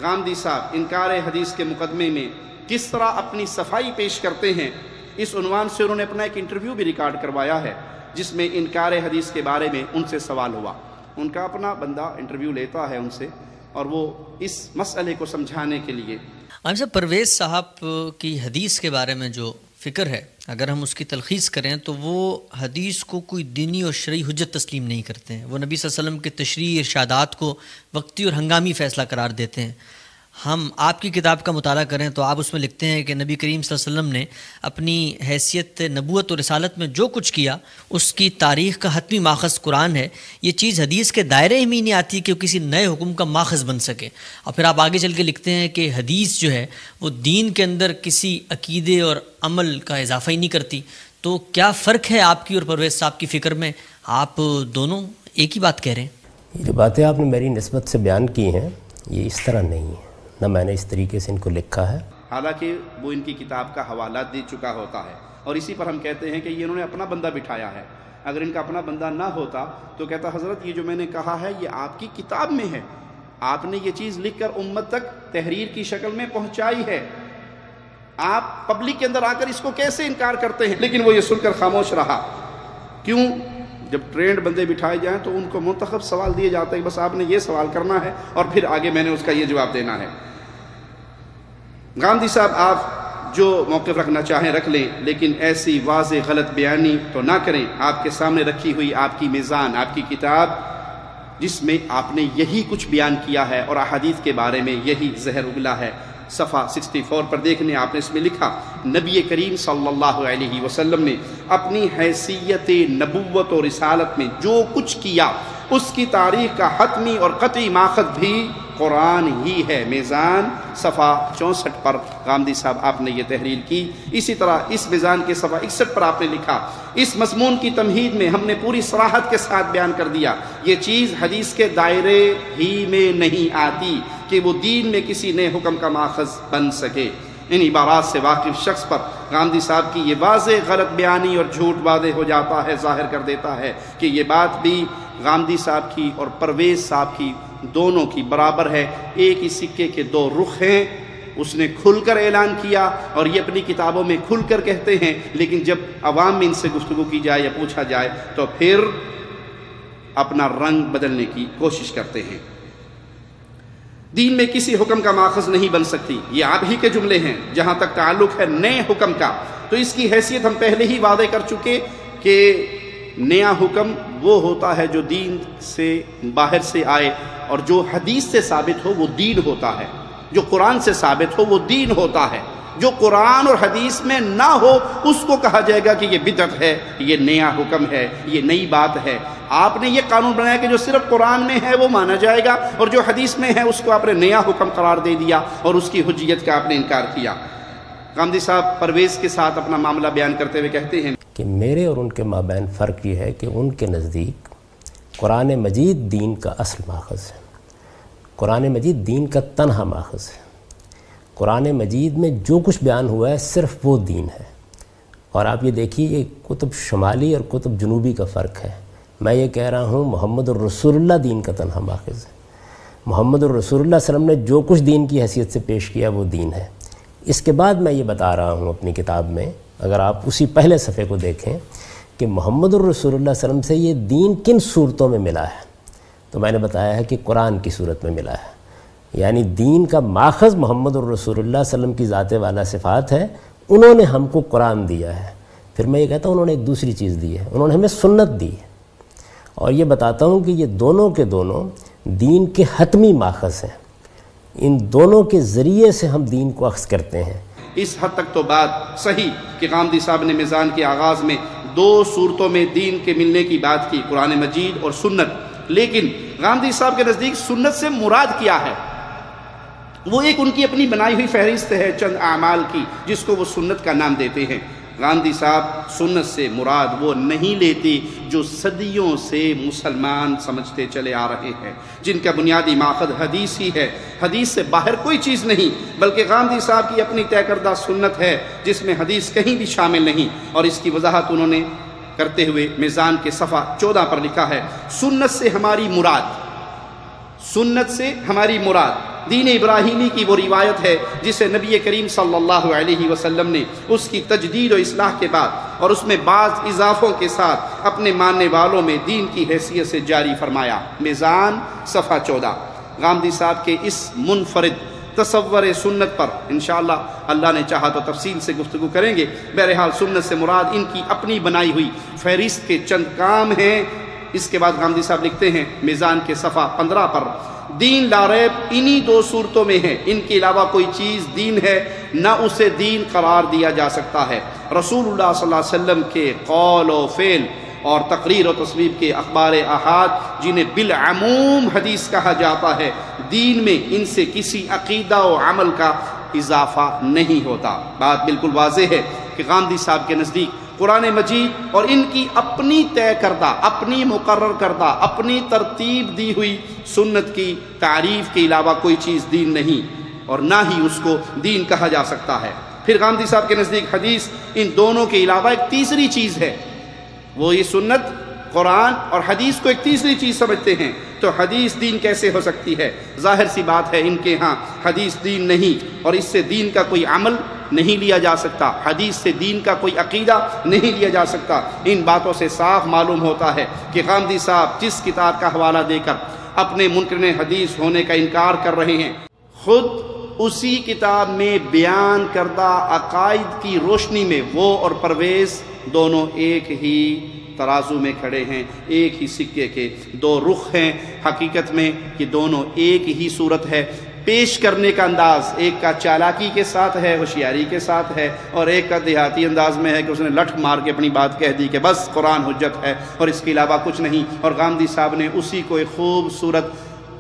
غامدی صاحب انکار حدیث کے مقدمے میں کس طرح اپنی صفائی پیش کرتے ہیں، اس عنوان سے انہوں نے اپنا ایک انٹرویو بھی ریکارڈ کروایا ہے، جس میں انکار حدیث کے بارے میں ان سے سوال ہوا۔ ان کا اپنا بندہ انٹرویو لیتا ہے ان سے، اور وہ اس مسئلے کو سمجھانے کے لیے۔ صاحب پرویز صاحب کی حدیث کے بارے میں جو فکر ہے، اگر ہم اس کی تلخیص کریں تو وہ حدیث کو کوئی دینی اور شرعی حجت تسلیم نہیں کرتے ہیں، وہ نبی صلی اللہ علیہ وسلم کے تشریعی ارشادات کو وقتی اور ہنگامی فیصلہ قرار دیتے ہیں۔ ہم آپ کی کتاب کا مطالعہ کریں تو آپ اس میں لکھتے ہیں کہ نبی کریم صلی اللہ علیہ وسلم نے اپنی حیثیت نبوت و رسالت میں جو کچھ کیا اس کی تاریخ کا حتمی ماخذ قرآن ہے۔ یہ چیز حدیث کے دائرے میں نہیں آتی کہ وہ کسی نئے حکم کا ماخذ بن سکے۔ اور پھر آپ آگے چل کے لکھتے ہیں کہ حدیث جو ہے وہ دین کے اندر کسی عقیدے اور عمل کا اضافہ ہی نہیں کرتی۔ تو کیا فرق ہے آپ کی اور پرویز صاحب کی فکر میں؟ آپ دونوں ایک ہی بات کہہ رہے ہیں۔ یہ جو باتیں آپ نے میری نسبت سے بیان کی ہیں یہ اس طرح نہیں ہے، نہ میں نے اس طریقے سے ان کو لکھا ہے۔ حالانکہ وہ ان کی کتاب کا حوالہ دے چکا ہوتا ہے، اور اسی پر ہم کہتے ہیں کہ یہ انہوں نے اپنا بندہ بٹھایا ہے۔ اگر ان کا اپنا بندہ نہ ہوتا تو کہتا حضرت یہ جو میں نے کہا ہے یہ آپ کی کتاب میں ہے، آپ نے یہ چیز لکھ کر امت تک تحریر کی شکل میں پہنچائی ہے، آپ پبلک کے اندر آ کر اس کو کیسے انکار کرتے ہیں؟ لیکن وہ یہ سن کر خاموش رہا۔ کیوں؟ جب ٹرینڈ بندے بٹھائے جائیں تو ان کو منتخب سوال دیے جاتے ہیں، بس آپ نے یہ سوال کرنا ہے اور پھر آگے میں نے اس کا یہ جواب دینا ہے۔ غامدی صاحب آپ جو موقف رکھنا چاہیں رکھ لیں، لیکن ایسی واضح غلط بیانی تو نہ کریں۔ آپ کے سامنے رکھی ہوئی آپ کی میزان، آپ کی کتاب، جس میں آپ نے یہی کچھ بیان کیا ہے اور احادیث کے بارے میں یہی زہر اگلا ہے۔ صفحہ 64 پر دیکھنے آپ نے اس میں لکھا، نبی کریم صلی اللہ علیہ وسلم نے اپنی حیثیت نبوت و رسالت میں جو کچھ کیا اس کی تاریخ کا حتمی اور قطعی ماخذ بھی قرآن ہی ہے۔ میزان صفحہ 64 پر غامدی صاحب آپ نے یہ تحریر کی۔ اسی طرح اس میزان کے صفحہ 61 پر آپ نے لکھا، اس مضمون کی تمہید میں ہم نے پوری صراحت کے ساتھ بیان کر دیا یہ چیز حدیث کے دائرے ہی میں نہیں آتی کہ وہ دین میں کسی نئے حکم کا ماخذ بن سکے۔ ان عبارات سے واقف شخص پر غامدی صاحب کی یہ واضح غلط بیانی اور جھوٹ واضح ہو جاتا ہے، ظاہر کر دیتا ہے کہ یہ بات بھی غامدی صاحب کی اور پرویز صاحب کی دونوں کی برابر ہے، ایک ہی سکے کے دو رخ ہیں۔ اس نے کھل کر اعلان کیا اور یہ اپنی کتابوں میں کھل کر کہتے ہیں، لیکن جب عوام میں ان سے گفتگو کی جائے یا پوچھا جائے تو پھر اپنا رنگ بدلنے کی کوشش کرتے ہیں۔ دین میں کسی حکم کا ماخذ نہیں بن سکتی، یہ آپ ہی کے جملے ہیں۔ جہاں تک تعلق ہے نئے حکم کا تو اس کی حیثیت ہم پہلے ہی واضح کر چکے کہ نیا حکم وہ ہوتا ہے جو دین سے باہر سے آئے، اور جو حدیث سے ثابت ہو وہ دین ہوتا ہے، جو قرآن سے ثابت ہو وہ دین ہوتا ہے۔ جو قرآن اور حدیث میں نہ ہو اس کو کہا جائے گا کہ یہ بدعت ہے، یہ نیا حکم ہے، یہ نئی بات ہے۔ آپ نے یہ قانون بنایا کہ جو صرف قرآن میں ہے وہ مانا جائے گا، اور جو حدیث میں ہے اس کو آپ نے نیا حکم قرار دے دیا اور اس کی حجیت کا آپ نے انکار کیا۔ غامدی صاحب پرویز کے ساتھ اپنا معاملہ بیان کرتے ہوئے کہتے ہیں کہ میرے اور ان کے مابین فرق یہ ہے کہ ان کے نزدیک قرآن مجید دین کا اصل ماخذ ہے، قرآن مجید دین کا تنہا ماخذ ہے۔ قرآن مجید میں جو کچھ بیان ہوا ہے صرف وہ دین ہے۔ اور آپ یہ دیکھیے یہ کتب شمالی اور کتب جنوبی کا فرق ہے۔ میں یہ کہہ رہا ہوں محمد الرسول اللہ دین کا تنہا ماخذ ہے۔ محمد الرسول اللہ صلی اللہ علیہ وسلم نے جو کچھ دین کی حیثیت سے پیش کیا وہ دین ہے۔ اس کے بعد میں یہ بتا رہا ہوں اپنی کتاب میں، اگر آپ اسی پہلے صفحے کو دیکھیں کہ محمد الرسول اللہ صلی اللہ علیہ وسلم سے یہ دین کن صورتوں میں ملا ہے، تو میں نے بتایا ہے کہ قرآن کی صورت میں ملا ہے۔ یعنی دین کا ماخذ محمد الرسول اللہ صلی اللہ علیہ وسلم کی ذات والا صفات ہے، انہوں نے ہم کو قرآن دیا ہے۔ پھر میں یہ کہتا ہوں انہوں نے ایک دوسری چیز دی ہے، انہوں نے ہمیں سنت دی ہے۔ اور یہ بتاتا ہوں کہ یہ دونوں کے دونوں دین کے حتمی ماخذ ہیں، ان دونوں کے ذریعے سے ہم دین کو اخذ کرتے ہیں۔ اس حد تک تو بات صحیح کہ غامدی صاحب نے میزان کے آغاز میں دو صورتوں میں دین کے ملنے کی بات کی، قرآن مجید اور سنت، لیکن غامدی صاحب کے نزدیک سنت سے مراد کیا ہے؟ وہ ایک ان کی اپنی بنائی ہوئی فہرست ہے چند اعمال کی جس کو وہ سنت کا نام دیتے ہیں۔ غامدی صاحب سنت سے مراد وہ نہیں لیتے جو صدیوں سے مسلمان سمجھتے چلے آ رہے ہیں، جن کا بنیادی ماخذ حدیث ہی ہے، حدیث سے باہر کوئی چیز نہیں، بلکہ غامدی صاحب کی اپنی طے کردہ سنت ہے جس میں حدیث کہیں بھی شامل نہیں۔ اور اس کی وضاحت انہوں نے کرتے ہوئے میزان کے صفحہ 14 پر لکھا ہے، سنت سے ہماری مراد سنت سے ہماری مراد دین ابراہیمی کی وہ روایت ہے جسے نبی کریم صلی اللہ علیہ وسلم نے اس کی تجدید و اصلاح کے بعد اور اس میں بعض اضافوں کے ساتھ اپنے ماننے والوں میں دین کی حیثیت سے جاری فرمایا۔ میزان صفحہ 14۔ غامدی صاحب کے اس منفرد تصور سنت پر انشاءاللہ اللہ نے چاہا تو تفصیل سے گفتگو کریں گے۔ بہرحال سنت سے مراد ان کی اپنی بنائی ہوئی فہرست کے چند کام ہیں۔ اس کے بعد غامدی صاحب لکھتے ہیں میزان کے صفحہ 15 پر، دین لا ریب انہی دو صورتوں میں ہے، ان کے علاوہ کوئی چیز دین ہے نہ اسے دین قرار دیا جا سکتا ہے۔ رسول اللہ صلی اللہ علیہ وسلم کے قول و فعل اور تقریر و تصویب کے اخبار احاد جنہیں بالعموم حدیث کہا جاتا ہے، دین میں ان سے کسی عقیدہ و عمل کا اضافہ نہیں ہوتا۔ بات بالکل واضح ہے کہ غامدی صاحب کے نزدیک قرآن مجید اور ان کی اپنی طے کردہ، اپنی مقرر کردہ، اپنی ترتیب دی ہوئی سنت کی تعریف کے علاوہ کوئی چیز دین نہیں اور نہ ہی اس کو دین کہا جا سکتا ہے۔ پھر غامدی صاحب کے نزدیک حدیث ان دونوں کے علاوہ ایک تیسری چیز ہے، وہ یہ سنت، قرآن اور حدیث کو ایک تیسری چیز سمجھتے ہیں۔ تو حدیث دین کیسے ہو سکتی ہے؟ ظاہر سی بات ہے ان کے ہاں حدیث دین نہیں اور اس سے دین کا کوئی عمل نہیں لیا جا سکتا، حدیث سے دین کا کوئی عقیدہ نہیں لیا جا سکتا۔ ان باتوں سے صاف معلوم ہوتا ہے کہ غامدی صاحب جس کتاب کا حوالہ دے کر اپنے منکر حدیث ہونے کا انکار کر رہے ہیں، خود اسی کتاب میں بیان کردہ عقائد کی روشنی میں وہ اور پرویز دونوں ایک ہی ترازو میں کھڑے ہیں، ایک ہی سکے کے دو رخ ہیں۔ حقیقت میں یہ دونوں ایک ہی صورت ہے، پیش کرنے کا انداز ایک کا چالاکی کے ساتھ ہے، ہوشیاری کے ساتھ ہے، اور ایک کا دیہاتی انداز میں ہے کہ اس نے لٹھ مار کے اپنی بات کہہ دی کہ بس قرآن حجت ہے اور اس کے علاوہ کچھ نہیں۔ اور غامدی صاحب نے اسی کو ایک خوبصورت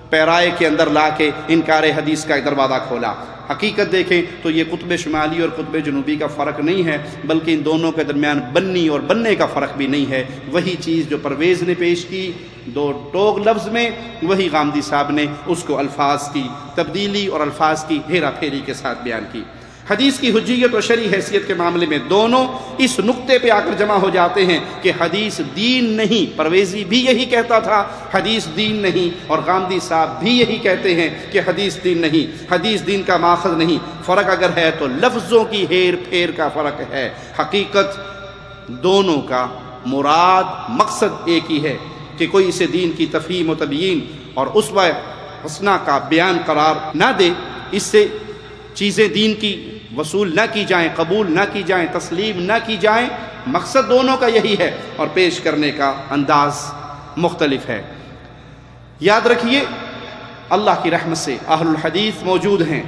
پیرائے کے اندر لا کے انکار حدیث کا ایک دروازہ کھولا۔ حقیقت دیکھیں تو یہ قطب شمالی اور قطب جنوبی کا فرق نہیں ہے، بلکہ ان دونوں کے درمیان بنی اور بننے کا فرق بھی نہیں ہے۔ وہی چیز جو پرویز نے پیش کی دو ٹوک لفظ میں، وہی غامدی صاحب نے اس کو الفاظ کی تبدیلی اور الفاظ کی ہیرا پھیری کے ساتھ بیان کی۔ حدیث کی حجیت و شرعی حیثیت کے معاملے میں دونوں اس نقطے پہ آ کر جمع ہو جاتے ہیں کہ حدیث دین نہیں۔ پرویزی بھی یہی کہتا تھا حدیث دین نہیں، اور غامدی صاحب بھی یہی کہتے ہیں کہ حدیث دین نہیں، حدیث دین کا ماخذ نہیں۔ فرق اگر ہے تو لفظوں کی ہیر پھیر کا فرق ہے، حقیقت دونوں کا مراد مقصد ایک ہی ہے کہ کوئی اسے دین کی تفہیم و تبیین اور اسوہ حسنہ کا بیان قرار نہ دے، اس سے چیزیں دین کی وصول نہ کی جائیں، قبول نہ کی جائیں، تسلیم نہ کی جائیں۔ مقصد دونوں کا یہی ہے اور پیش کرنے کا انداز مختلف ہے۔ یاد رکھیے اللہ کی رحمت سے اہل الحدیث موجود ہیں،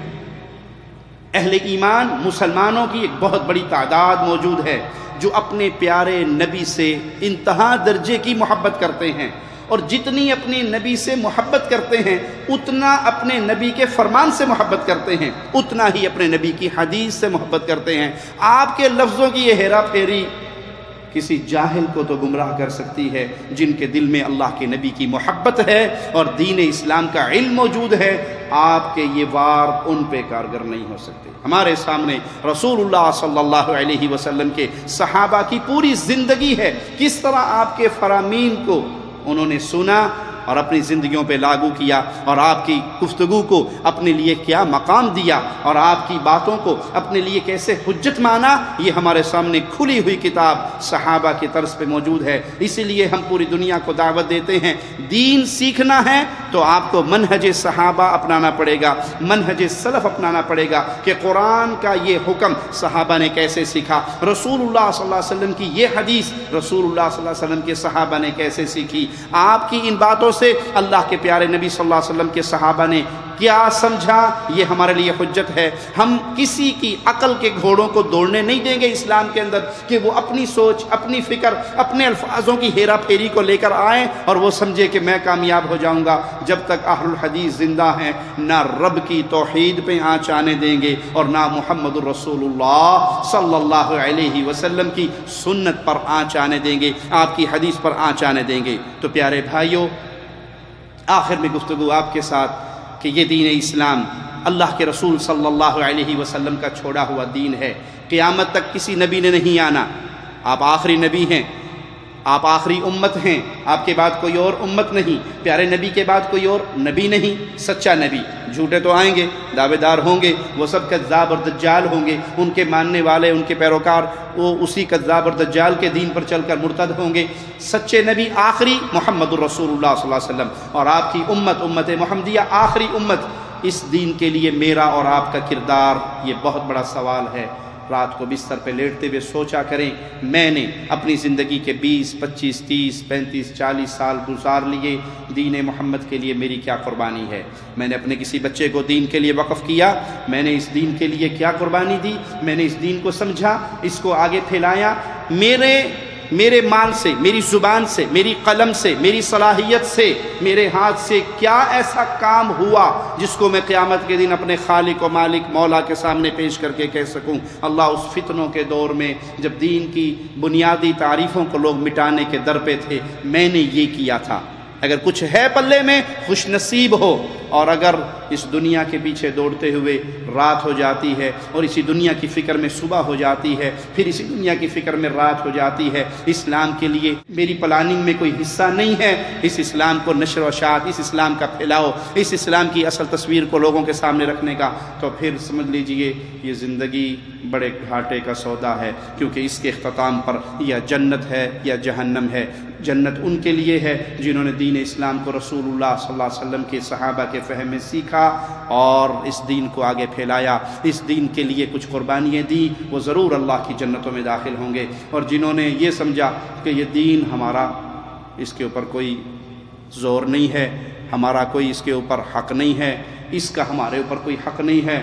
اہل ایمان مسلمانوں کی ایک بہت بڑی تعداد موجود ہے جو اپنے پیارے نبی سے انتہا درجے کی محبت کرتے ہیں، اور جتنی اپنے نبی سے محبت کرتے ہیں اتنا اپنے نبی کے فرمان سے محبت کرتے ہیں، اتنا ہی اپنے نبی کی حدیث سے محبت کرتے ہیں۔ آپ کے لفظوں کی یہ ہیرا پھیری کسی جاہل کو تو گمراہ کر سکتی ہے، جن کے دل میں اللہ کے نبی کی محبت ہے اور دین اسلام کا علم موجود ہے، آپ کے یہ وار ان پہ کارگر نہیں ہو سکتے۔ ہمارے سامنے رسول اللہ صلی اللہ علیہ وسلم کے صحابہ کی پوری زندگی ہے، کس طرح آپ کے فرامین کو انہوں نے سنا اور اپنی زندگیوں پہ لاگو کیا، اور آپ کی گفتگو کو اپنے لیے کیا مقام دیا اور آپ کی باتوں کو اپنے لیے کیسے حجت مانا، یہ ہمارے سامنے کھلی ہوئی کتاب صحابہ کی طرز پہ موجود ہے۔ اسی لیے ہم پوری دنیا کو دعوت دیتے ہیں، دین سیکھنا ہے تو آپ کو منہج صحابہ اپنانا پڑے گا، منہج سلف اپنانا پڑے گا کہ قرآن کا یہ حکم صحابہ نے کیسے سیکھا، رسول اللہ صلی اللہ علیہ وسلم کی یہ حدیث رسول اللہ صلی اللہ علیہ وسلم کے صحابہ نے کیسے سیکھی۔ آپ کی ان باتوں سے اللہ کے پیارے نبی صلی اللہ علیہ وسلم کے صحابہ نے کیا سمجھا، یہ ہمارے لیے حجت ہے۔ ہم کسی کی عقل کے گھوڑوں کو دوڑنے نہیں دیں گے اسلام کے اندر کہ وہ اپنی سوچ، اپنی فکر، اپنے الفاظوں کی ہیرا پھیری کو لے کر آئیں اور وہ سمجھے کہ میں کامیاب ہو جاؤں گا۔ جب تک اہل الحدیث زندہ ہیں نہ رب کی توحید پہ آنچ آنے دیں گے اور نہ محمد الرسول اللہ صلی اللہ علیہ وسلم کی سنت پر آنچ آنے دیں گے، آپ کی حدیث پر آنچ آنے دیں گے۔ تو پیارے بھائیوں، آخر میں گفتگو آپ کے ساتھ کہ یہ دین اسلام اللہ کے رسول صلی اللہ علیہ وسلم کا چھوڑا ہوا دین ہے، قیامت تک کسی نبی نے نہیں آنا، آپ آخری نبی ہیں، آپ آخری امت ہیں، آپ کے بعد کوئی اور امت نہیں، پیارے نبی کے بعد کوئی اور نبی نہیں، سچا نبی۔ جھوٹے تو آئیں گے، دعوے دار ہوں گے، وہ سب کذاب اور دجال ہوں گے، ان کے ماننے والے، ان کے پیروکار وہ اسی کذاب اور دجال کے دین پر چل کر مرتد ہوں گے۔ سچے نبی آخری محمد الرسول اللہ صلی اللہ علیہ وسلم، اور آپ کی امت، امت محمدیہ آخری امت۔ اس دین کے لیے میرا اور آپ کا کردار یہ بہت بڑا سوال ہے۔ رات کو بستر پہ لیٹتے ہوئے سوچا کریں، میں نے اپنی زندگی کے 20، 25، 30، 35، 40 سال گزار لیے، دین محمد کے لیے میری کیا قربانی ہے؟ میں نے اپنے کسی بچے کو دین کے لیے وقف کیا، میں نے اس دین کے لیے کیا قربانی دی؟ میں نے اس دین کو سمجھا، اس کو آگے پھیلایا؟ میرے مال سے، میری زبان سے، میری قلم سے، میری صلاحیت سے، میرے ہاتھ سے کیا ایسا کام ہوا جس کو میں قیامت کے دن اپنے خالق و مالک مولا کے سامنے پیش کر کے کہہ سکوں اللہ اس فتنوں کے دور میں جب دین کی بنیادی تعریفوں کو لوگ مٹانے کے در پہ تھے، میں نے یہ کیا تھا؟ اگر کچھ ہے پلے میں خوش نصیب ہو، اور اگر اس دنیا کے پیچھے دوڑتے ہوئے رات ہو جاتی ہے اور اسی دنیا کی فکر میں صبح ہو جاتی ہے، پھر اسی دنیا کی فکر میں رات ہو جاتی ہے، اسلام کے لیے میری پلاننگ میں کوئی حصہ نہیں ہے، اس اسلام کو نشر و اشاعت، اس اسلام کا پھیلاؤ، اس اسلام کی اصل تصویر کو لوگوں کے سامنے رکھنے کا، تو پھر سمجھ لیجئے یہ زندگی بڑے گھاٹے کا سودا ہے، کیونکہ اس کے اختتام پر یا جنت ہے یا جہنم ہے۔ جنت ان کے لیے ہے جنہوں نے دین اسلام کو رسول اللہ صلی اللہ علیہ وسلم کے صحابہ کے فہم میں سیکھا اور اس دین کو آگے پھیلایا، اس دین کے لیے کچھ قربانیاں دی، وہ ضرور اللہ کی جنتوں میں داخل ہوں گے۔ اور جنہوں نے یہ سمجھا کہ یہ دین ہمارا، اس کے اوپر کوئی زور نہیں ہے، ہمارا کوئی اس کے اوپر حق نہیں ہے، اس کا ہمارے اوپر کوئی حق نہیں ہے،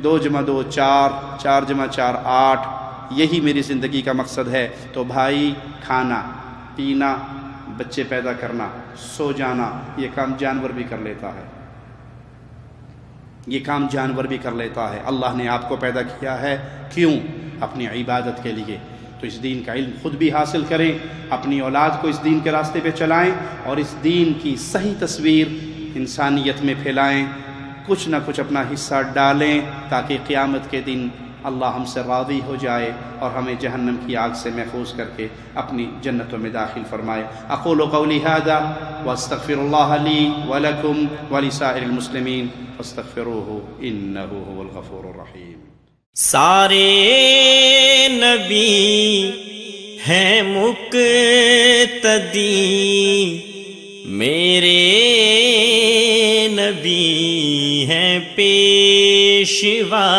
2 + 2 4، 4 + 4 8، یہی میری زندگی کا مقصد ہے، تو بھائی کھانا پینا، بچے پیدا کرنا، سو جانا، یہ کام جانور بھی کر لیتا ہے، یہ کام جانور بھی کر لیتا ہے۔ اللہ نے آپ کو پیدا کیا ہے کیوں؟ اپنی عبادت کے لیے، تو اس دین کا علم خود بھی حاصل کریں، اپنی اولاد کو اس دین کے راستے پہ چلائیں، اور اس دین کی صحیح تصویر انسانیت میں پھیلائیں، کچھ نہ کچھ اپنا حصہ ڈالیں، تاکہ قیامت کے دن اللہ ہم سے راضی ہو جائے اور ہمیں جہنم کی آگ سے محفوظ کر کے اپنی جنتوں میں داخل فرمائے۔ اقول قولی ھذا واستغفر اللہ لی ولکم ولسائر المسلمین فاستغفروہ انہ هو الغفور الرحیم۔ سارے نبی ہیں مقتدی، میرے نبی ہیں پیشوا،